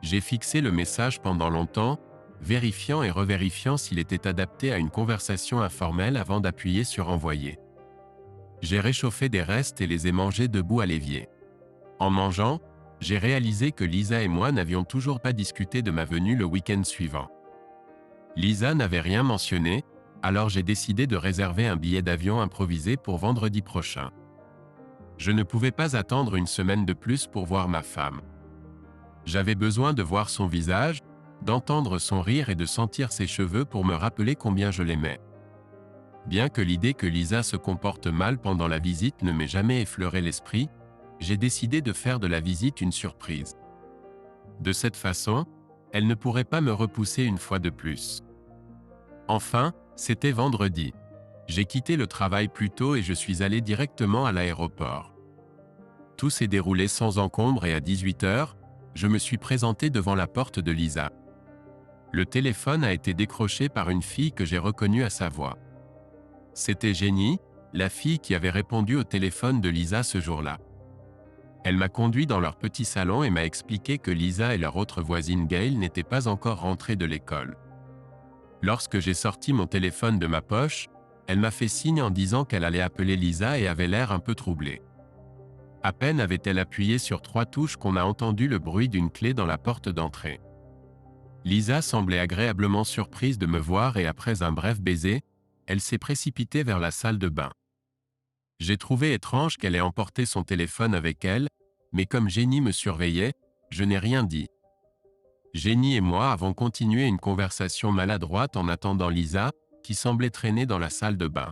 J'ai fixé le message pendant longtemps, vérifiant et revérifiant s'il était adapté à une conversation informelle avant d'appuyer sur envoyer. J'ai réchauffé des restes et les ai mangés debout à l'évier. En mangeant, j'ai réalisé que Lisa et moi n'avions toujours pas discuté de ma venue le week-end suivant. Lisa n'avait rien mentionné, alors j'ai décidé de réserver un billet d'avion improvisé pour vendredi prochain. Je ne pouvais pas attendre une semaine de plus pour voir ma femme. J'avais besoin de voir son visage, d'entendre son rire et de sentir ses cheveux pour me rappeler combien je l'aimais. Bien que l'idée que Lisa se comporte mal pendant la visite ne m'ait jamais effleuré l'esprit, j'ai décidé de faire de la visite une surprise. De cette façon, elle ne pourrait pas me repousser une fois de plus. Enfin, c'était vendredi. J'ai quitté le travail plus tôt et je suis allé directement à l'aéroport. Tout s'est déroulé sans encombre et à 18 h, je me suis présenté devant la porte de Lisa. Le téléphone a été décroché par une fille que j'ai reconnue à sa voix. C'était Jenny, la fille qui avait répondu au téléphone de Lisa ce jour-là. Elle m'a conduit dans leur petit salon et m'a expliqué que Lisa et leur autre voisine Gail n'étaient pas encore rentrées de l'école. Lorsque j'ai sorti mon téléphone de ma poche, elle m'a fait signe en disant qu'elle allait appeler Lisa et avait l'air un peu troublée. À peine avait-elle appuyé sur 3 touches qu'on a entendu le bruit d'une clé dans la porte d'entrée. Lisa semblait agréablement surprise de me voir et après un bref baiser, elle s'est précipitée vers la salle de bain. J'ai trouvé étrange qu'elle ait emporté son téléphone avec elle, mais comme Jenny me surveillait, je n'ai rien dit. Jenny et moi avons continué une conversation maladroite en attendant Lisa, qui semblait traîner dans la salle de bain.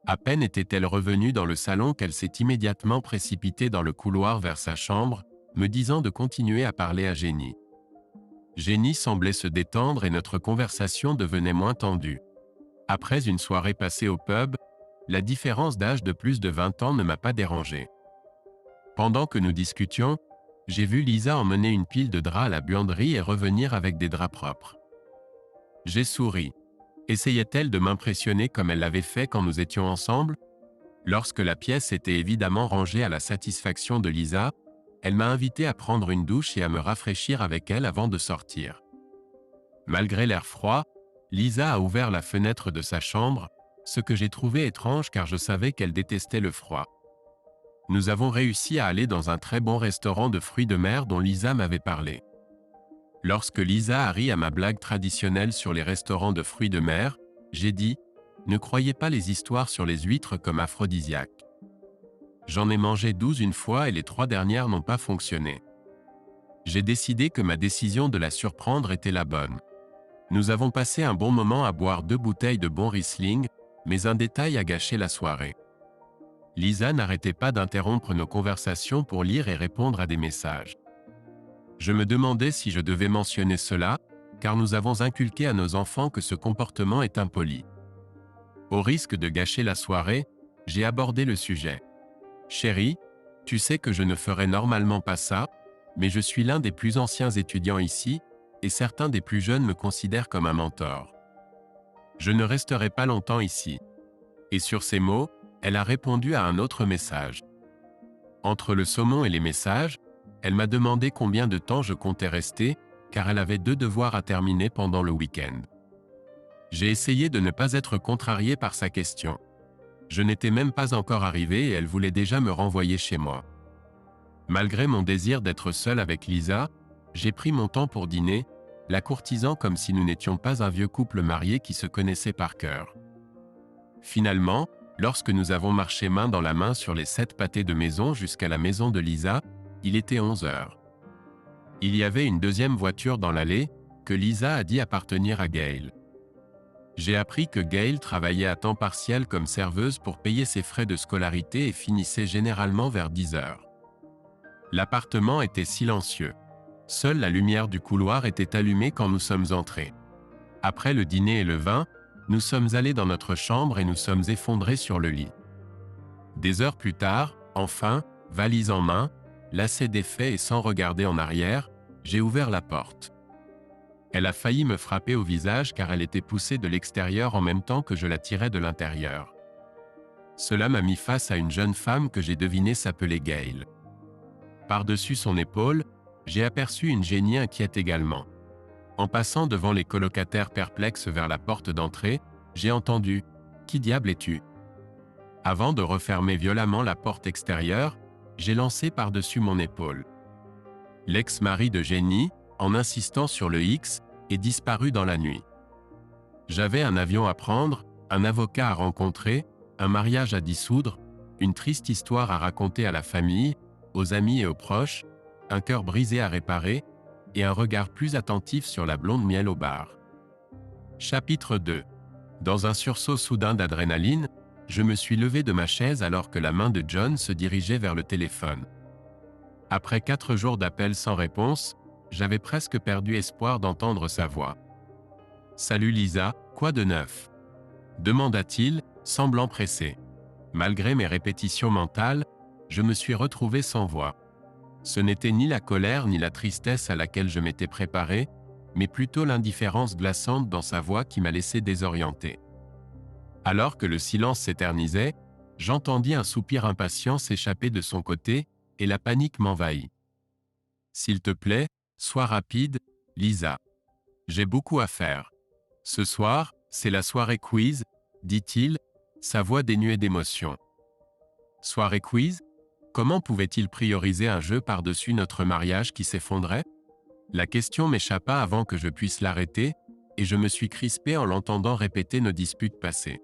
À peine était-elle revenue dans le salon qu'elle s'est immédiatement précipitée dans le couloir vers sa chambre, me disant de continuer à parler à Jenny. Jenny semblait se détendre et notre conversation devenait moins tendue. Après une soirée passée au pub, la différence d'âge de plus de 20 ans ne m'a pas dérangé. Pendant que nous discutions, j'ai vu Lisa emmener une pile de draps à la buanderie et revenir avec des draps propres. J'ai souri. Essayait-elle de m'impressionner comme elle l'avait fait quand nous étions ensemble? Lorsque la pièce était évidemment rangée à la satisfaction de Lisa, elle m'a invité à prendre une douche et à me rafraîchir avec elle avant de sortir. Malgré l'air froid, Lisa a ouvert la fenêtre de sa chambre, ce que j'ai trouvé étrange car je savais qu'elle détestait le froid. Nous avons réussi à aller dans un très bon restaurant de fruits de mer dont Lisa m'avait parlé. Lorsque Lisa a ri à ma blague traditionnelle sur les restaurants de fruits de mer, j'ai dit « Ne croyez pas les histoires sur les huîtres comme aphrodisiaques. J'en ai mangé 12 une fois et les 3 dernières n'ont pas fonctionné. » J'ai décidé que ma décision de la surprendre était la bonne. Nous avons passé un bon moment à boire 2 bouteilles de bon Riesling, mais un détail a gâché la soirée. Lisa n'arrêtait pas d'interrompre nos conversations pour lire et répondre à des messages. Je me demandais si je devais mentionner cela, car nous avons inculqué à nos enfants que ce comportement est impoli. Au risque de gâcher la soirée, j'ai abordé le sujet. « Chérie, tu sais que je ne ferais normalement pas ça, mais je suis l'un des plus anciens étudiants ici, et certains des plus jeunes me considèrent comme un mentor. Je ne resterai pas longtemps ici. » Et sur ces mots, elle a répondu à un autre message. Entre le saumon et les messages, elle m'a demandé combien de temps je comptais rester, car elle avait 2 devoirs à terminer pendant le week-end. J'ai essayé de ne pas être contrarié par sa question. Je n'étais même pas encore arrivé et elle voulait déjà me renvoyer chez moi. Malgré mon désir d'être seul avec Lisa, j'ai pris mon temps pour dîner, la courtisant comme si nous n'étions pas un vieux couple marié qui se connaissait par cœur. Finalement, lorsque nous avons marché main dans la main sur les 7 pâtés de maison jusqu'à la maison de Lisa, il était 11 h. Il y avait une deuxième voiture dans l'allée, que Lisa a dit appartenir à Gail. J'ai appris que Gail travaillait à temps partiel comme serveuse pour payer ses frais de scolarité et finissait généralement vers 10 heures. L'appartement était silencieux. Seule la lumière du couloir était allumée quand nous sommes entrés. Après le dîner et le vin, nous sommes allés dans notre chambre et nous sommes effondrés sur le lit. Des heures plus tard, enfin, valise en main, lacet défait et sans regarder en arrière, j'ai ouvert la porte. Elle a failli me frapper au visage car elle était poussée de l'extérieur en même temps que je la tirais de l'intérieur. Cela m'a mis face à une jeune femme que j'ai deviné s'appeler Gail. Par-dessus son épaule, j'ai aperçu une Jenny inquiète également. En passant devant les colocataires perplexes vers la porte d'entrée, j'ai entendu « Qui diable es-tu » Avant de refermer violemment la porte extérieure, j'ai lancé par-dessus mon épaule. L'ex-mari de Jenny, en insistant sur le X, est disparu dans la nuit. J'avais un avion à prendre, un avocat à rencontrer, un mariage à dissoudre, une triste histoire à raconter à la famille, aux amis et aux proches, un cœur brisé à réparer, et un regard plus attentif sur la blonde miel au bar. Chapitre 2. Dans un sursaut soudain d'adrénaline, je me suis levé de ma chaise alors que la main de John se dirigeait vers le téléphone. Après 4 jours d'appels sans réponse, j'avais presque perdu espoir d'entendre sa voix. « Salut Lisa, quoi de neuf ?» demanda-t-il, semblant pressé. Malgré mes répétitions mentales, je me suis retrouvé sans voix. Ce n'était ni la colère ni la tristesse à laquelle je m'étais préparé, mais plutôt l'indifférence glaçante dans sa voix qui m'a laissé désorienté. Alors que le silence s'éternisait, j'entendis un soupir impatient s'échapper de son côté, et la panique m'envahit. « S'il te plaît, sois rapide, Lisa. J'ai beaucoup à faire. Ce soir, c'est la soirée quiz, dit-il, sa voix dénuée d'émotion. Soirée quiz ? Comment pouvait-il prioriser un jeu par-dessus notre mariage qui s'effondrait ? La question m'échappa avant que je puisse l'arrêter, et je me suis crispé en l'entendant répéter nos disputes passées.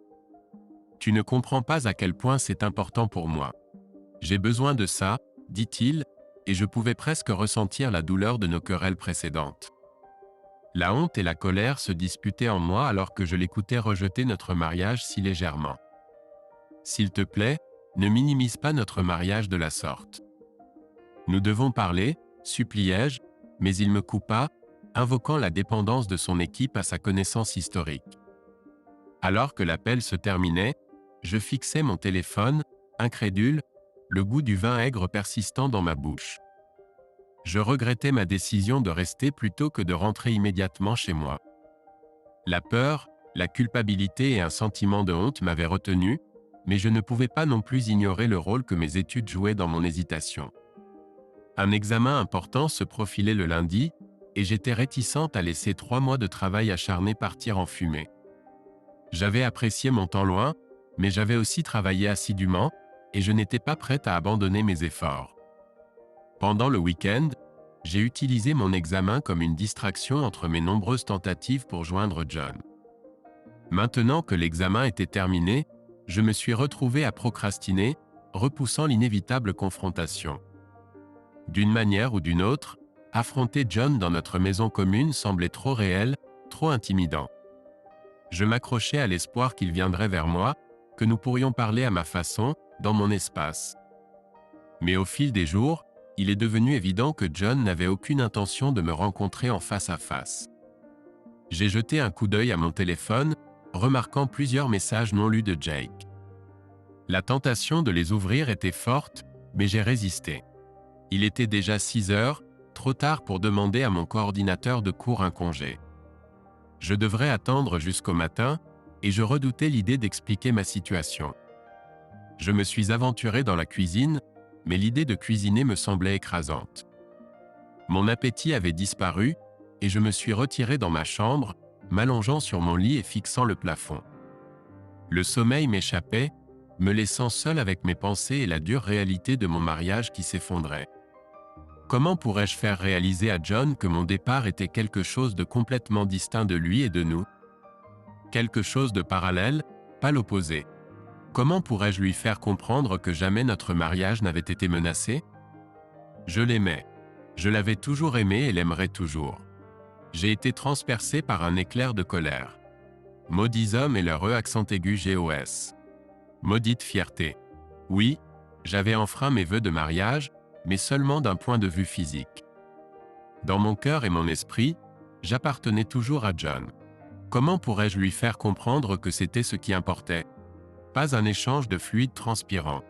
Tu ne comprends pas à quel point c'est important pour moi. J'ai besoin de ça, dit-il, et je pouvais presque ressentir la douleur de nos querelles précédentes. La honte et la colère se disputaient en moi alors que je l'écoutais rejeter notre mariage si légèrement. S'il te plaît, ne minimise pas notre mariage de la sorte. Nous devons parler, suppliai-je, mais il me coupa, invoquant la dépendance de son équipe à sa connaissance historique. Alors que l'appel se terminait, je fixais mon téléphone, incrédule, le goût du vin aigre persistant dans ma bouche. Je regrettais ma décision de rester plutôt que de rentrer immédiatement chez moi. La peur, la culpabilité et un sentiment de honte m'avaient retenu, mais je ne pouvais pas non plus ignorer le rôle que mes études jouaient dans mon hésitation. Un examen important se profilait le lundi, et j'étais réticente à laisser 3 mois de travail acharné partir en fumée. J'avais apprécié mon temps loin, mais j'avais aussi travaillé assidûment, et je n'étais pas prête à abandonner mes efforts. Pendant le week-end, j'ai utilisé mon examen comme une distraction entre mes nombreuses tentatives pour joindre John. Maintenant que l'examen était terminé, je me suis retrouvé à procrastiner, repoussant l'inévitable confrontation. D'une manière ou d'une autre, affronter John dans notre maison commune semblait trop réel, trop intimidant. Je m'accrochais à l'espoir qu'il viendrait vers moi, que nous pourrions parler à ma façon, dans mon espace. Mais au fil des jours, il est devenu évident que John n'avait aucune intention de me rencontrer en face à face. J'ai jeté un coup d'œil à mon téléphone, remarquant plusieurs messages non lus de Jake. La tentation de les ouvrir était forte, mais j'ai résisté. Il était déjà 6 heures, trop tard pour demander à mon coordinateur de cours un congé. Je devrais attendre jusqu'au matin, et je redoutais l'idée d'expliquer ma situation. Je me suis aventuré dans la cuisine, mais l'idée de cuisiner me semblait écrasante. Mon appétit avait disparu, et je me suis retiré dans ma chambre, m'allongeant sur mon lit et fixant le plafond. Le sommeil m'échappait, me laissant seul avec mes pensées et la dure réalité de mon mariage qui s'effondrait. Comment pourrais-je faire réaliser à John que mon départ était quelque chose de complètement distinct de lui et de nous ? Quelque chose de parallèle, pas l'opposé. Comment pourrais-je lui faire comprendre que jamais notre mariage n'avait été menacé ? Je l'aimais. Je l'avais toujours aimé et l'aimerais toujours. J'ai été transpercé par un éclair de colère. Maudits hommes et leur accent aigu GOS. Maudite fierté. Oui, j'avais enfreint mes vœux de mariage, mais seulement d'un point de vue physique. Dans mon cœur et mon esprit, j'appartenais toujours à John. Comment pourrais-je lui faire comprendre que c'était ce qui importait? Pas un échange de fluide transpirant.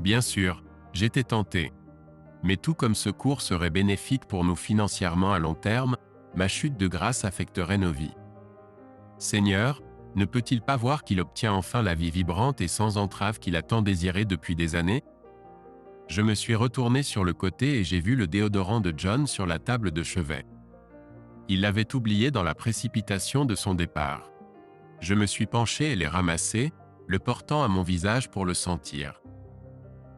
Bien sûr, j'étais tenté. Mais tout comme ce cours serait bénéfique pour nous financièrement à long terme, ma chute de grâce affecterait nos vies. Seigneur, ne peut-il pas voir qu'il obtient enfin la vie vibrante et sans entrave qu'il a tant désirée depuis des années? Je me suis retourné sur le côté et j'ai vu le déodorant de John sur la table de chevet. Il l'avait oublié dans la précipitation de son départ. Je me suis penché et l'ai ramassé, le portant à mon visage pour le sentir.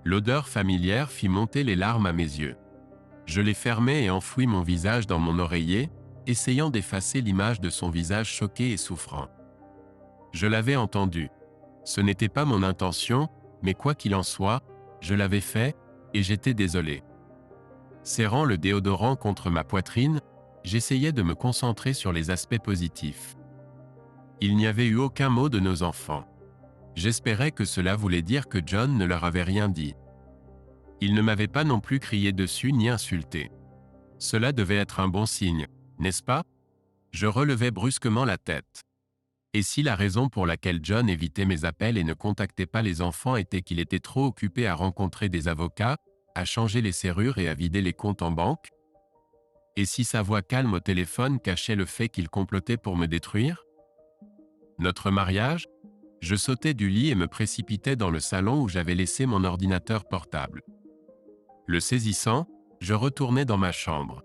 L'odeur familière fit monter les larmes à mes yeux. Je l'ai fermé et enfoui mon visage dans mon oreiller, essayant d'effacer l'image de son visage choqué et souffrant. Je l'avais entendu. Ce n'était pas mon intention, mais quoi qu'il en soit, je l'avais fait, et j'étais désolé. Serrant le déodorant contre ma poitrine, j'essayais de me concentrer sur les aspects positifs. Il n'y avait eu aucun mot de nos enfants. J'espérais que cela voulait dire que John ne leur avait rien dit. Il ne m'avait pas non plus crié dessus ni insulté. Cela devait être un bon signe, n'est-ce pas? Je relevai brusquement la tête. Et si la raison pour laquelle John évitait mes appels et ne contactait pas les enfants était qu'il était trop occupé à rencontrer des avocats, à changer les serrures et à vider les comptes en banque? Et si sa voix calme au téléphone cachait le fait qu'il complotait pour me détruire? Notre mariage? Je sautai du lit et me précipitai dans le salon où j'avais laissé mon ordinateur portable. Le saisissant, je retournai dans ma chambre.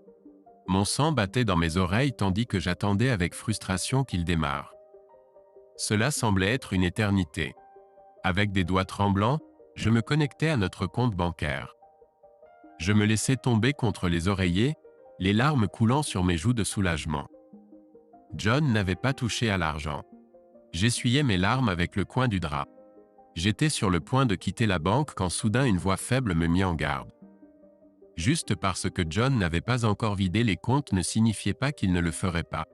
Mon sang battait dans mes oreilles tandis que j'attendais avec frustration qu'il démarre. Cela semblait être une éternité. Avec des doigts tremblants, je me connectais à notre compte bancaire. Je me laissais tomber contre les oreillers, les larmes coulant sur mes joues de soulagement. John n'avait pas touché à l'argent. J'essuyais mes larmes avec le coin du drap. J'étais sur le point de quitter la banque quand soudain une voix faible me mit en garde. Juste parce que John n'avait pas encore vidé les comptes ne signifiait pas qu'il ne le ferait pas.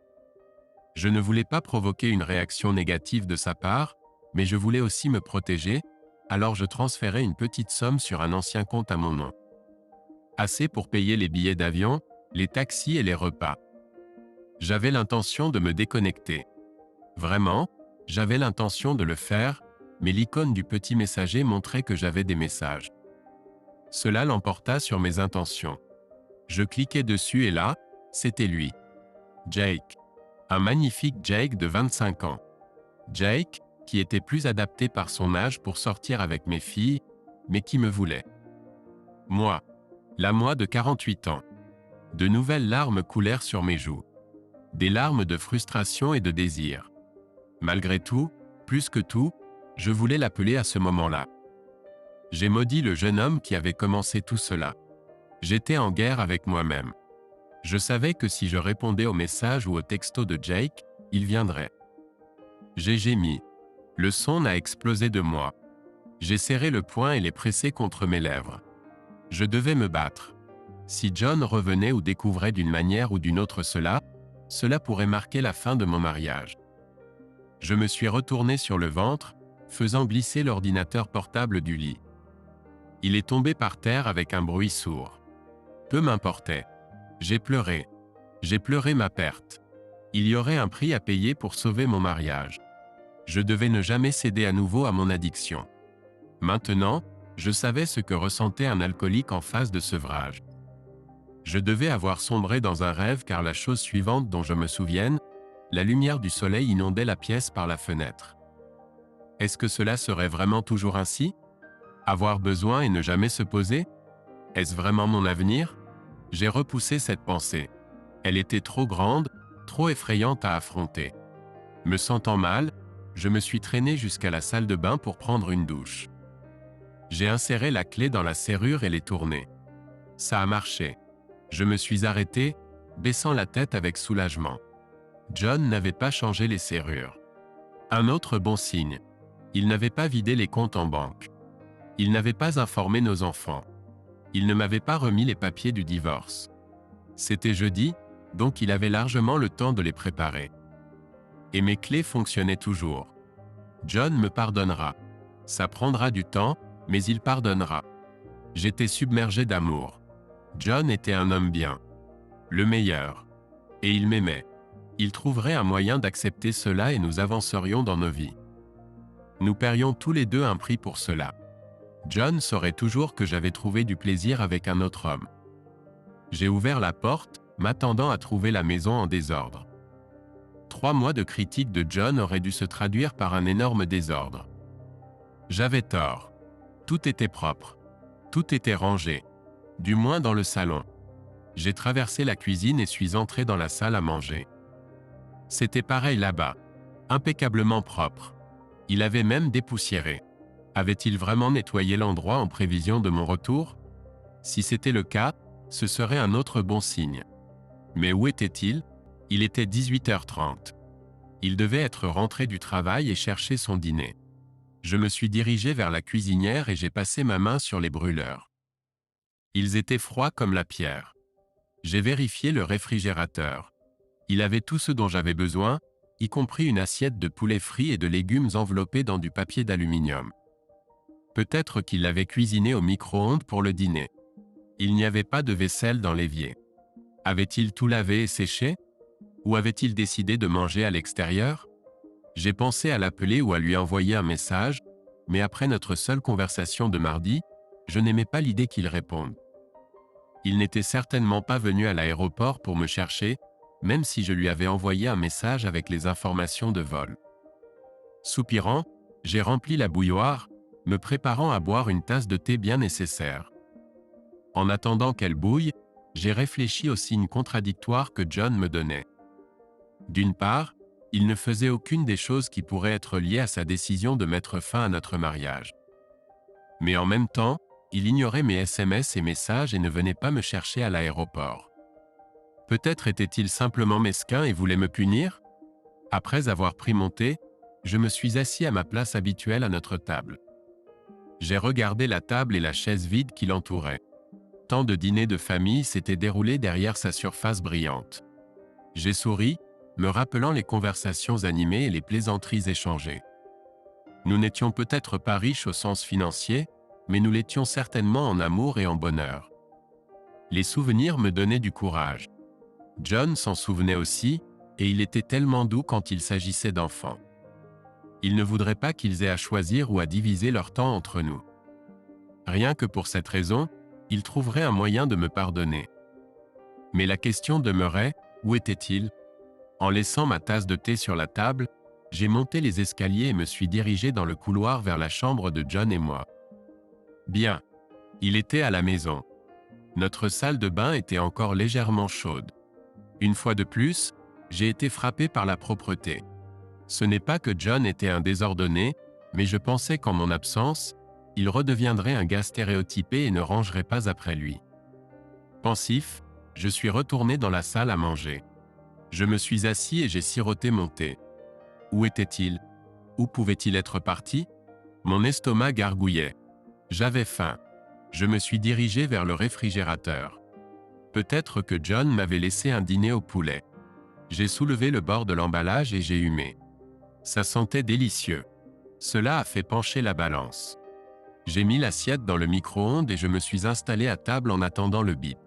Je ne voulais pas provoquer une réaction négative de sa part, mais je voulais aussi me protéger, alors je transférai une petite somme sur un ancien compte à mon nom. Assez pour payer les billets d'avion, les taxis et les repas. J'avais l'intention de me déconnecter. Vraiment, j'avais l'intention de le faire, mais l'icône du petit messager montrait que j'avais des messages. Cela l'emporta sur mes intentions. Je cliquai dessus et là, c'était lui. Jake. Un magnifique Jake de 25 ans. Jake, qui était plus adapté par son âge pour sortir avec mes filles, mais qui me voulait. Moi. Moi de 48 ans. De nouvelles larmes coulèrent sur mes joues. Des larmes de frustration et de désir. Malgré tout, plus que tout, je voulais l'appeler à ce moment-là. J'ai maudit le jeune homme qui avait commencé tout cela. J'étais en guerre avec moi-même. Je savais que si je répondais au message ou au texto de Jake, il viendrait. J'ai gémi. Le son a explosé de moi. J'ai serré le poing et l'ai pressé contre mes lèvres. Je devais me battre. Si John revenait ou découvrait d'une manière ou d'une autre cela pourrait marquer la fin de mon mariage. Je me suis retourné sur le ventre, faisant glisser l'ordinateur portable du lit. Il est tombé par terre avec un bruit sourd. Peu m'importait. J'ai pleuré. J'ai pleuré ma perte. Il y aurait un prix à payer pour sauver mon mariage. Je devais ne jamais céder à nouveau à mon addiction. Maintenant, je savais ce que ressentait un alcoolique en phase de sevrage. Je devais avoir sombré dans un rêve car la chose suivante dont je me souvienne, la lumière du soleil inondait la pièce par la fenêtre. Est-ce que cela serait vraiment toujours ainsi? Avoir besoin et ne jamais se poser? Est-ce vraiment mon avenir? J'ai repoussé cette pensée. Elle était trop grande, trop effrayante à affronter. Me sentant mal, je me suis traîné jusqu'à la salle de bain pour prendre une douche. J'ai inséré la clé dans la serrure et l'ai tournée. Ça a marché. Je me suis arrêté, baissant la tête avec soulagement. John n'avait pas changé les serrures. Un autre bon signe. Il n'avait pas vidé les comptes en banque. Il n'avait pas informé nos enfants. Il ne m'avait pas remis les papiers du divorce. C'était jeudi, donc il avait largement le temps de les préparer. Et mes clés fonctionnaient toujours. John me pardonnera. Ça prendra du temps, mais il pardonnera. J'étais submergé d'amour. John était un homme bien. Le meilleur. Et il m'aimait. Il trouverait un moyen d'accepter cela et nous avancerions dans nos vies. Nous paierions tous les deux un prix pour cela. John saurait toujours que j'avais trouvé du plaisir avec un autre homme. J'ai ouvert la porte, m'attendant à trouver la maison en désordre. 3 mois de critiques de John auraient dû se traduire par un énorme désordre. J'avais tort. Tout était propre. Tout était rangé. Du moins dans le salon. J'ai traversé la cuisine et suis entré dans la salle à manger. C'était pareil là-bas. Impeccablement propre. Il avait même dépoussiéré. Avait-il vraiment nettoyé l'endroit en prévision de mon retour? Si c'était le cas, ce serait un autre bon signe. Mais où était-il? Il était 18h30. Il devait être rentré du travail et chercher son dîner. Je me suis dirigé vers la cuisinière et j'ai passé ma main sur les brûleurs. Ils étaient froids comme la pierre. J'ai vérifié le réfrigérateur. Il avait tout ce dont j'avais besoin, y compris une assiette de poulet frit et de légumes enveloppés dans du papier d'aluminium. Peut-être qu'il l'avait cuisiné au micro-ondes pour le dîner. Il n'y avait pas de vaisselle dans l'évier. Avait-il tout lavé et séché? Ou avait-il décidé de manger à l'extérieur? J'ai pensé à l'appeler ou à lui envoyer un message, mais après notre seule conversation de mardi, je n'aimais pas l'idée qu'il réponde. Il n'était certainement pas venu à l'aéroport pour me chercher, même si je lui avais envoyé un message avec les informations de vol. Soupirant, j'ai rempli la bouilloire, me préparant à boire une tasse de thé bien nécessaire. En attendant qu'elle bouille, j'ai réfléchi aux signes contradictoires que John me donnait. D'une part, il ne faisait aucune des choses qui pourraient être liées à sa décision de mettre fin à notre mariage. Mais en même temps, il ignorait mes SMS et messages et ne venait pas me chercher à l'aéroport. Peut-être était-il simplement mesquin et voulait me punir? Après avoir pris mon thé, je me suis assis à ma place habituelle à notre table. J'ai regardé la table et la chaise vide qui l'entourait. Tant de dîners de famille s'étaient déroulés derrière sa surface brillante. J'ai souri, me rappelant les conversations animées et les plaisanteries échangées. Nous n'étions peut-être pas riches au sens financier, mais nous l'étions certainement en amour et en bonheur. Les souvenirs me donnaient du courage. John s'en souvenait aussi, et il était tellement doux quand il s'agissait d'enfants. Il ne voudrait pas qu'ils aient à choisir ou à diviser leur temps entre nous. Rien que pour cette raison, il trouverait un moyen de me pardonner. Mais la question demeurait, où était-il? En laissant ma tasse de thé sur la table, j'ai monté les escaliers et me suis dirigé dans le couloir vers la chambre de John et moi. Bien, il était à la maison. Notre salle de bain était encore légèrement chaude. Une fois de plus, j'ai été frappé par la propreté. Ce n'est pas que John était un désordonné, mais je pensais qu'en mon absence, il redeviendrait un gars stéréotypé et ne rangerait pas après lui. Pensif, je suis retourné dans la salle à manger. Je me suis assis et j'ai siroté mon thé. Où était-il? Où pouvait-il être parti? Mon estomac gargouillait. J'avais faim. Je me suis dirigé vers le réfrigérateur. Peut-être que John m'avait laissé un dîner au poulet. J'ai soulevé le bord de l'emballage et j'ai humé. Ça sentait délicieux. Cela a fait pencher la balance. J'ai mis l'assiette dans le micro-ondes et je me suis installé à table en attendant le bip.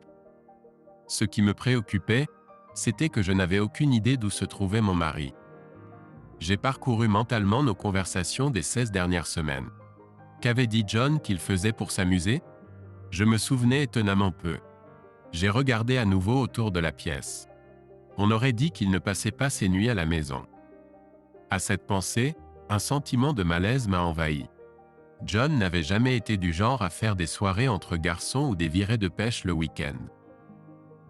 Ce qui me préoccupait, c'était que je n'avais aucune idée d'où se trouvait mon mari. J'ai parcouru mentalement nos conversations des 16 dernières semaines. Qu'avait dit John qu'il faisait pour s'amuser? Je me souvenais étonnamment peu. J'ai regardé à nouveau autour de la pièce. On aurait dit qu'il ne passait pas ses nuits à la maison. À cette pensée, un sentiment de malaise m'a envahi. John n'avait jamais été du genre à faire des soirées entre garçons ou des virées de pêche le week-end.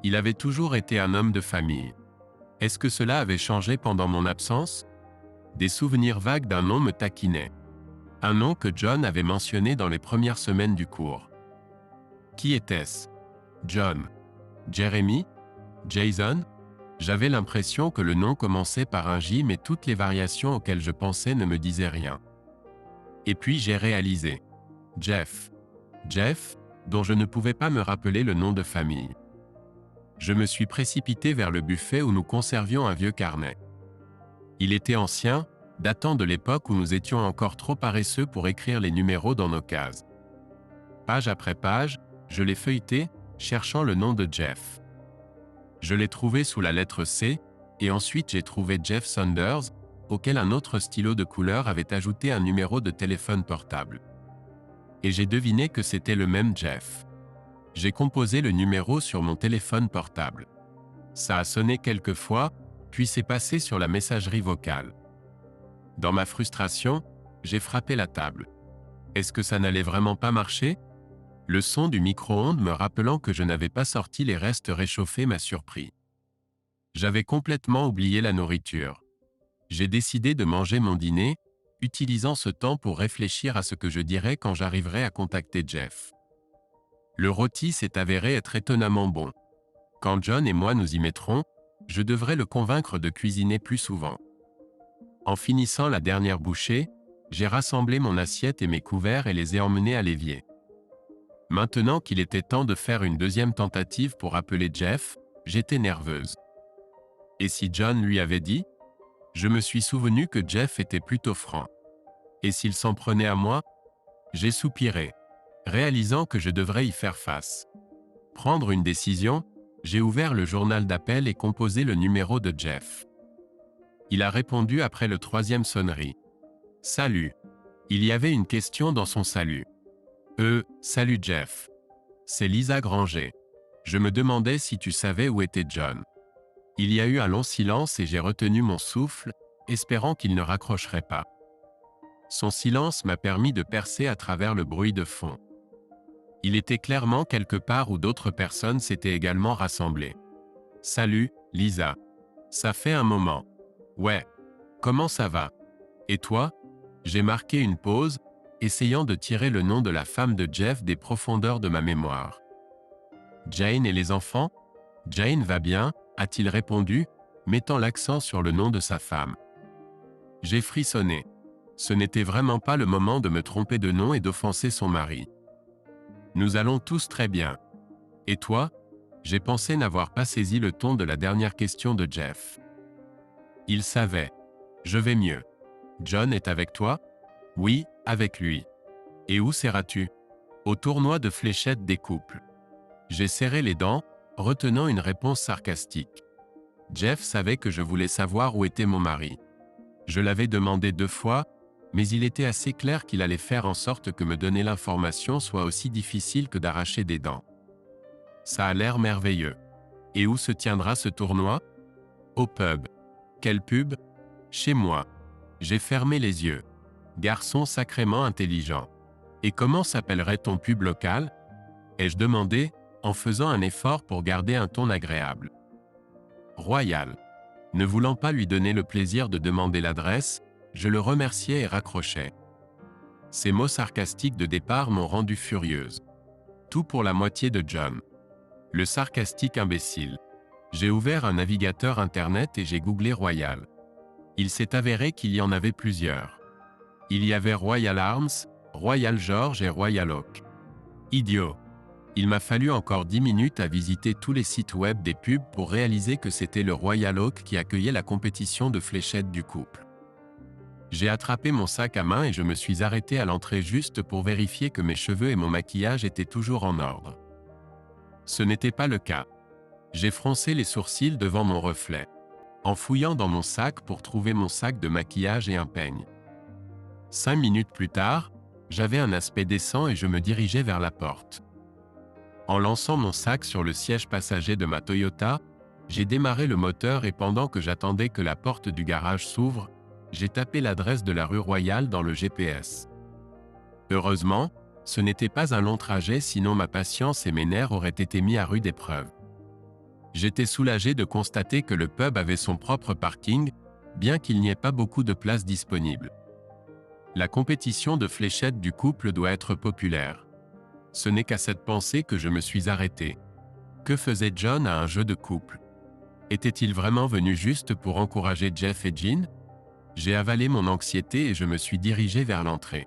Il avait toujours été un homme de famille. Est-ce que cela avait changé pendant mon absence? Des souvenirs vagues d'un nom me taquinaient. Un nom que John avait mentionné dans les premières semaines du cours. Qui était-ce? John? Jeremy? Jason? J'avais l'impression que le nom commençait par un J, mais toutes les variations auxquelles je pensais ne me disaient rien. Et puis j'ai réalisé. Jeff. Jeff, dont je ne pouvais pas me rappeler le nom de famille. Je me suis précipité vers le buffet où nous conservions un vieux carnet. Il était ancien, datant de l'époque où nous étions encore trop paresseux pour écrire les numéros dans nos cases. Page après page, je l'ai feuilleté, cherchant le nom de Jeff. Je l'ai trouvé sous la lettre C, et ensuite j'ai trouvé Jeff Saunders, auquel un autre stylo de couleur avait ajouté un numéro de téléphone portable. Et j'ai deviné que c'était le même Jeff. J'ai composé le numéro sur mon téléphone portable. Ça a sonné quelques fois, puis s'est passé sur la messagerie vocale. Dans ma frustration, j'ai frappé la table. Est-ce que ça n'allait vraiment pas marcher? Le son du micro-ondes me rappelant que je n'avais pas sorti les restes réchauffés m'a surpris. J'avais complètement oublié la nourriture. J'ai décidé de manger mon dîner, utilisant ce temps pour réfléchir à ce que je dirais quand j'arriverai à contacter Jeff. Le rôti s'est avéré être étonnamment bon. Quand John et moi nous y mettrons, je devrais le convaincre de cuisiner plus souvent. En finissant la dernière bouchée, j'ai rassemblé mon assiette et mes couverts et les ai emmenés à l'évier. Maintenant qu'il était temps de faire une deuxième tentative pour appeler Jeff, j'étais nerveuse. Et si John lui avait dit? Je me suis souvenu que Jeff était plutôt franc. Et s'il s'en prenait à moi? J'ai soupiré, réalisant que je devrais y faire face. Prendre une décision, j'ai ouvert le journal d'appel et composé le numéro de Jeff. Il a répondu après le troisième sonnerie. Salut. Il y avait une question dans son salut. Salut Jeff. C'est Lisa Granger. Je me demandais si tu savais où était John. Il y a eu un long silence et j'ai retenu mon souffle, espérant qu'il ne raccrocherait pas. Son silence m'a permis de percer à travers le bruit de fond. Il était clairement quelque part où d'autres personnes s'étaient également rassemblées. Salut, Lisa. Ça fait un moment. Ouais. Comment ça va? Et toi? J'ai marqué une pause, essayant de tirer le nom de la femme de Jeff des profondeurs de ma mémoire. Jane et les enfants? Jane va bien, a-t-il répondu, mettant l'accent sur le nom de sa femme. J'ai frissonné. Ce n'était vraiment pas le moment de me tromper de nom et d'offenser son mari. Nous allons tous très bien. Et toi? J'ai pensé n'avoir pas saisi le ton de la dernière question de Jeff. Il savait. Je vais mieux. John est avec toi? Oui, avec lui. Et où seras-tu? Au tournoi de fléchettes des couples. J'ai serré les dents, retenant une réponse sarcastique. Jeff savait que je voulais savoir où était mon mari. Je l'avais demandé 2 fois, mais il était assez clair qu'il allait faire en sorte que me donner l'information soit aussi difficile que d'arracher des dents. Ça a l'air merveilleux. Et où se tiendra ce tournoi? Au pub. Quel pub? Chez moi. J'ai fermé les yeux. Garçon sacrément intelligent. Et comment s'appellerait ton pub local? Ai-je demandé, en faisant un effort pour garder un ton agréable. Royal. Ne voulant pas lui donner le plaisir de demander l'adresse, je le remerciais et raccrochais. Ces mots sarcastiques de départ m'ont rendu furieuse. Tout pour la moitié de John. Le sarcastique imbécile. J'ai ouvert un navigateur internet et j'ai googlé Royal. Il s'est avéré qu'il y en avait plusieurs. Il y avait Royal Arms, Royal George et Royal Oak. Idiot. Il m'a fallu encore 10 minutes à visiter tous les sites web des pubs pour réaliser que c'était le Royal Oak qui accueillait la compétition de fléchettes du couple. J'ai attrapé mon sac à main et je me suis arrêté à l'entrée juste pour vérifier que mes cheveux et mon maquillage étaient toujours en ordre. Ce n'était pas le cas. J'ai froncé les sourcils devant mon reflet, en fouillant dans mon sac pour trouver mon sac de maquillage et un peigne. 5 minutes plus tard, j'avais un aspect décent et je me dirigeais vers la porte. En lançant mon sac sur le siège passager de ma Toyota, j'ai démarré le moteur et pendant que j'attendais que la porte du garage s'ouvre, j'ai tapé l'adresse de la rue Royale dans le GPS. Heureusement, ce n'était pas un long trajet sinon ma patience et mes nerfs auraient été mis à rude épreuve. J'étais soulagé de constater que le pub avait son propre parking, bien qu'il n'y ait pas beaucoup de places disponibles. La compétition de fléchettes du couple doit être populaire. Ce n'est qu'à cette pensée que je me suis arrêté. Que faisait John à un jeu de couple? Était-il vraiment venu juste pour encourager Jeff et Jean? J'ai avalé mon anxiété et je me suis dirigé vers l'entrée.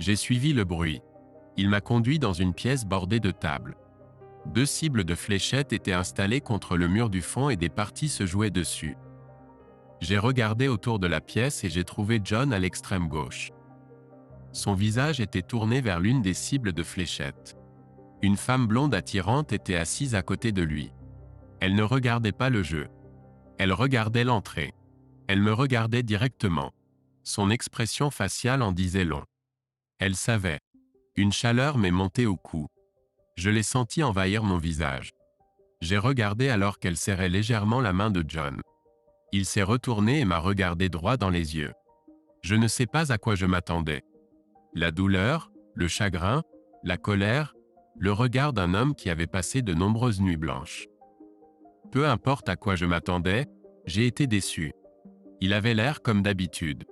J'ai suivi le bruit. Il m'a conduit dans une pièce bordée de tables. 2 cibles de fléchettes étaient installées contre le mur du fond et des parties se jouaient dessus. J'ai regardé autour de la pièce et j'ai trouvé John à l'extrême gauche. Son visage était tourné vers l'une des cibles de fléchettes. Une femme blonde attirante était assise à côté de lui. Elle ne regardait pas le jeu. Elle regardait l'entrée. Elle me regardait directement. Son expression faciale en disait long. Elle savait. Une chaleur m'est montée au cou. Je l'ai senti envahir mon visage. J'ai regardé alors qu'elle serrait légèrement la main de John. Il s'est retourné et m'a regardé droit dans les yeux. Je ne sais pas à quoi je m'attendais. La douleur, le chagrin, la colère, le regard d'un homme qui avait passé de nombreuses nuits blanches. Peu importe à quoi je m'attendais, j'ai été déçu. Il avait l'air comme d'habitude.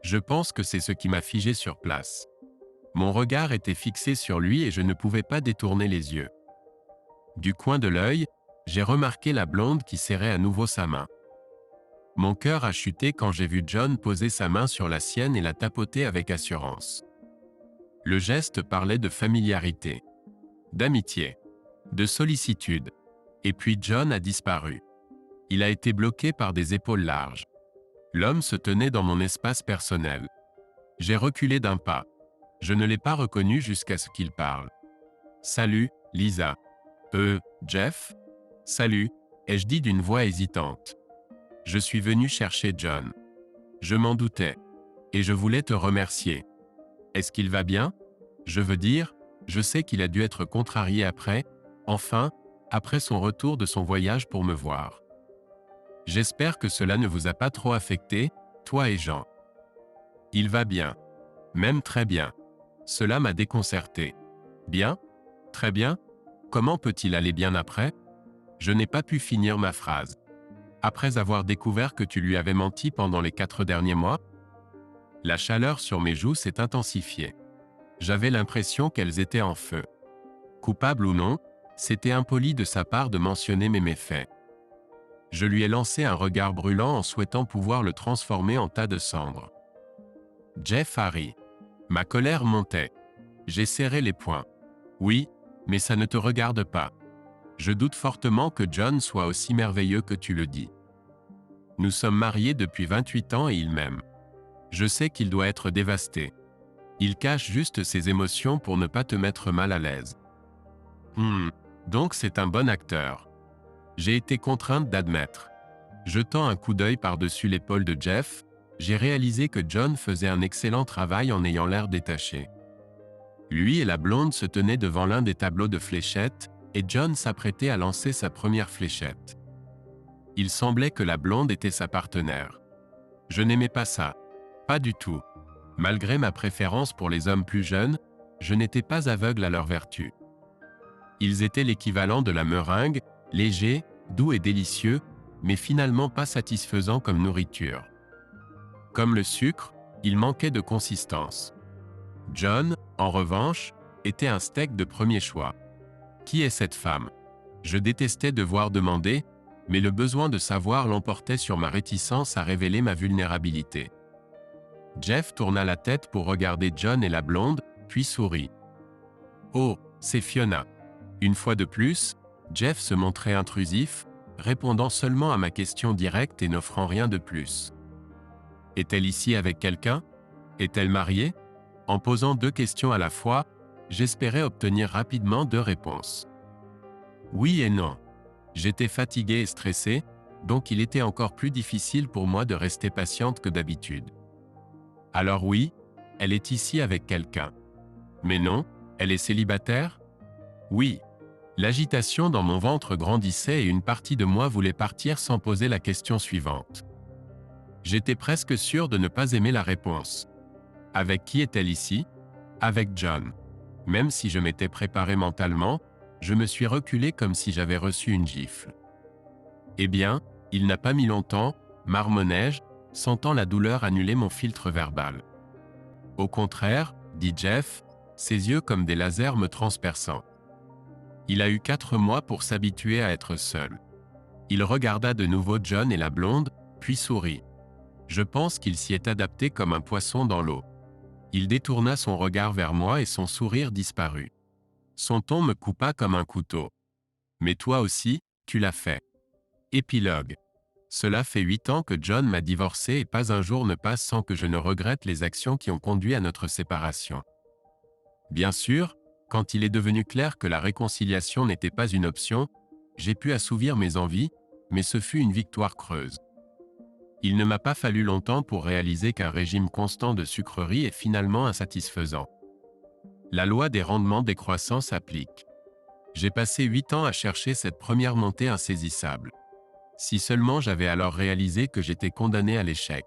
Je pense que c'est ce qui m'a figé sur place. Mon regard était fixé sur lui et je ne pouvais pas détourner les yeux. Du coin de l'œil, j'ai remarqué la blonde qui serrait à nouveau sa main. Mon cœur a chuté quand j'ai vu John poser sa main sur la sienne et la tapoter avec assurance. Le geste parlait de familiarité, d'amitié, de sollicitude. Et puis John a disparu. Il a été bloqué par des épaules larges. L'homme se tenait dans mon espace personnel. J'ai reculé d'un pas. Je ne l'ai pas reconnu jusqu'à ce qu'il parle. « Salut, Lisa. »« Jeff ?»« Salut », ai-je dit d'une voix hésitante. Je suis venu chercher John. Je m'en doutais. Et je voulais te remercier. Est-ce qu'il va bien? Je veux dire, je sais qu'il a dû être contrarié après son retour de son voyage pour me voir. J'espère que cela ne vous a pas trop affecté, toi et Jean. Il va bien. Même très bien. Cela m'a déconcerté. Bien? Très bien? Comment peut-il aller bien après? Je n'ai pas pu finir ma phrase. Après avoir découvert que tu lui avais menti pendant les 4 derniers mois? La chaleur sur mes joues s'est intensifiée. J'avais l'impression qu'elles étaient en feu. Coupable ou non, c'était impoli de sa part de mentionner mes méfaits. Je lui ai lancé un regard brûlant en souhaitant pouvoir le transformer en tas de cendres. Jeff a ri. Ma colère montait. J'ai serré les poings. Oui, mais ça ne te regarde pas. Je doute fortement que John soit aussi merveilleux que tu le dis. Nous sommes mariés depuis 28 ans et il m'aime. Je sais qu'il doit être dévasté. Il cache juste ses émotions pour ne pas te mettre mal à l'aise. Donc c'est un bon acteur. J'ai été contrainte d'admettre. Jetant un coup d'œil par-dessus l'épaule de Jeff, j'ai réalisé que John faisait un excellent travail en ayant l'air détaché. Lui et la blonde se tenaient devant l'un des tableaux de fléchettes, et John s'apprêtait à lancer sa première fléchette. Il semblait que la blonde était sa partenaire. Je n'aimais pas ça. Pas du tout. Malgré ma préférence pour les hommes plus jeunes, je n'étais pas aveugle à leurs vertus. Ils étaient l'équivalent de la meringue, léger, doux et délicieux, mais finalement pas satisfaisant comme nourriture. Comme le sucre, il manquait de consistance. John, en revanche, était un steak de premier choix. Qui est cette femme? Je détestais devoir demander, mais le besoin de savoir l'emportait sur ma réticence à révéler ma vulnérabilité. Jeff tourna la tête pour regarder John et la blonde, puis sourit. « Oh, c'est Fiona. » Une fois de plus, Jeff se montrait intrusif, répondant seulement à ma question directe et n'offrant rien de plus. « Est-elle ici avec quelqu'un? Est-elle mariée? » En posant 2 questions à la fois, j'espérais obtenir rapidement 2 réponses. Oui et non. J'étais fatigué et stressé, donc il était encore plus difficile pour moi de rester patiente que d'habitude. Alors oui, elle est ici avec quelqu'un. Mais non, elle est célibataire? Oui. L'agitation dans mon ventre grandissait et une partie de moi voulait partir sans poser la question suivante. J'étais presque sûr de ne pas aimer la réponse. Avec qui est-elle ici? Avec John. Même si je m'étais préparé mentalement, je me suis reculé comme si j'avais reçu une gifle. Eh bien, il n'a pas mis longtemps, marmonnai-je, sentant la douleur annuler mon filtre verbal. Au contraire, dit Jeff, ses yeux comme des lasers me transperçant. Il a eu 4 mois pour s'habituer à être seul. Il regarda de nouveau John et la blonde, puis sourit. Je pense qu'il s'y est adapté comme un poisson dans l'eau. Il détourna son regard vers moi et son sourire disparut. Son ton me coupa comme un couteau. Mais toi aussi, tu l'as fait. Épilogue. Cela fait 8 ans que John m'a divorcé et pas un jour ne passe sans que je ne regrette les actions qui ont conduit à notre séparation. Bien sûr, quand il est devenu clair que la réconciliation n'était pas une option, j'ai pu assouvir mes envies, mais ce fut une victoire creuse. Il ne m'a pas fallu longtemps pour réaliser qu'un régime constant de sucreries est finalement insatisfaisant. La loi des rendements décroissants s'applique. J'ai passé 8 ans à chercher cette première montée insaisissable. Si seulement j'avais alors réalisé que j'étais condamné à l'échec.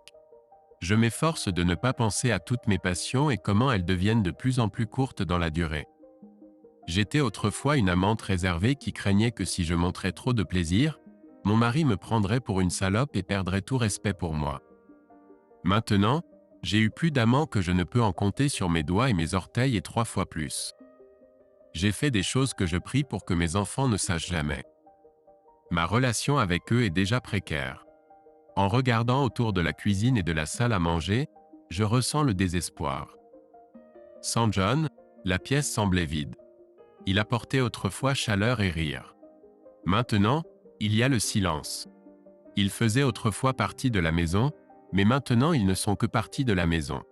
Je m'efforce de ne pas penser à toutes mes passions et comment elles deviennent de plus en plus courtes dans la durée. J'étais autrefois une amante réservée qui craignait que si je montrais trop de plaisir, mon mari me prendrait pour une salope et perdrait tout respect pour moi. Maintenant, j'ai eu plus d'amants que je ne peux en compter sur mes doigts et mes orteils et 3 fois plus. J'ai fait des choses que je prie pour que mes enfants ne sachent jamais. Ma relation avec eux est déjà précaire. En regardant autour de la cuisine et de la salle à manger, je ressens le désespoir. Sans John, la pièce semblait vide. Il apportait autrefois chaleur et rire. Maintenant, il y a le silence. Ils faisaient autrefois partie de la maison, mais maintenant ils ne sont que partie de la maison.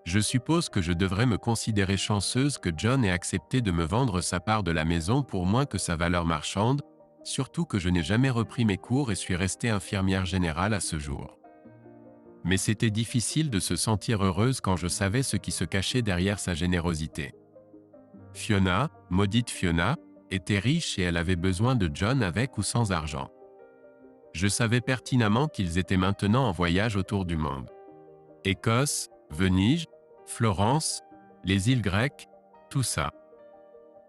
Je suppose que je devrais me considérer chanceuse que John ait accepté de me vendre sa part de la maison pour moins que sa valeur marchande, surtout que je n'ai jamais repris mes cours et suis restée infirmière générale à ce jour. Mais c'était difficile de se sentir heureuse quand je savais ce qui se cachait derrière sa générosité. Fiona, maudite Fiona, était riche et elle avait besoin de John avec ou sans argent. Je savais pertinemment qu'ils étaient maintenant en voyage autour du monde. Écosse, Venise, Florence, les îles grecques, tout ça.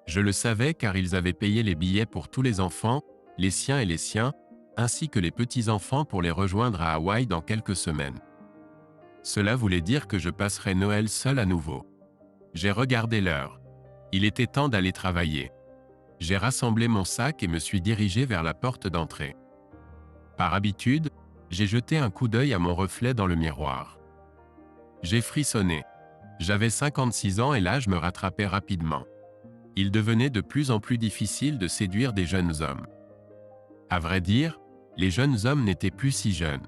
Je le savais car ils avaient payé les billets pour tous les enfants, les siens et les siens, ainsi que les petits-enfants pour les rejoindre à Hawaï dans quelques semaines. Cela voulait dire que je passerais Noël seul à nouveau. J'ai regardé l'heure. Il était temps d'aller travailler. J'ai rassemblé mon sac et me suis dirigé vers la porte d'entrée. Par habitude, j'ai jeté un coup d'œil à mon reflet dans le miroir. J'ai frissonné. J'avais 56 ans et l'âge me rattrapait rapidement. Il devenait de plus en plus difficile de séduire des jeunes hommes. À vrai dire, les jeunes hommes n'étaient plus si jeunes.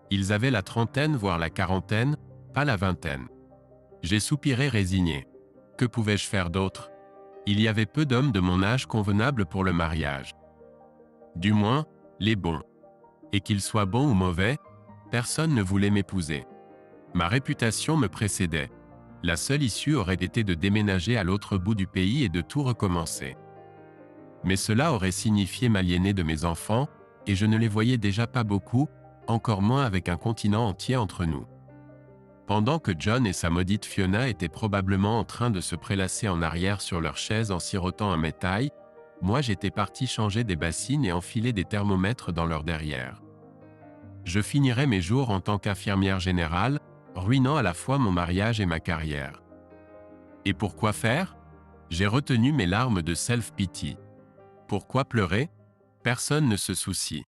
Ils avaient la trentaine voire la quarantaine, pas la vingtaine. J'ai soupiré résigné. Que pouvais-je faire d'autre? Il y avait peu d'hommes de mon âge convenables pour le mariage. Du moins, les bons. Et qu'ils soient bons ou mauvais, personne ne voulait m'épouser. Ma réputation me précédait. La seule issue aurait été de déménager à l'autre bout du pays et de tout recommencer. Mais cela aurait signifié m'aliéner de mes enfants, et je ne les voyais déjà pas beaucoup, encore moins avec un continent entier entre nous. Pendant que John et sa maudite Fiona étaient probablement en train de se prélasser en arrière sur leur chaise en sirotant un métail, moi j'étais parti changer des bassines et enfiler des thermomètres dans leur derrière. Je finirais mes jours en tant qu'infirmière générale, ruinant à la fois mon mariage et ma carrière. Et pourquoi faire? J'ai retenu mes larmes de self-pity. Pourquoi pleurer? Personne ne se soucie.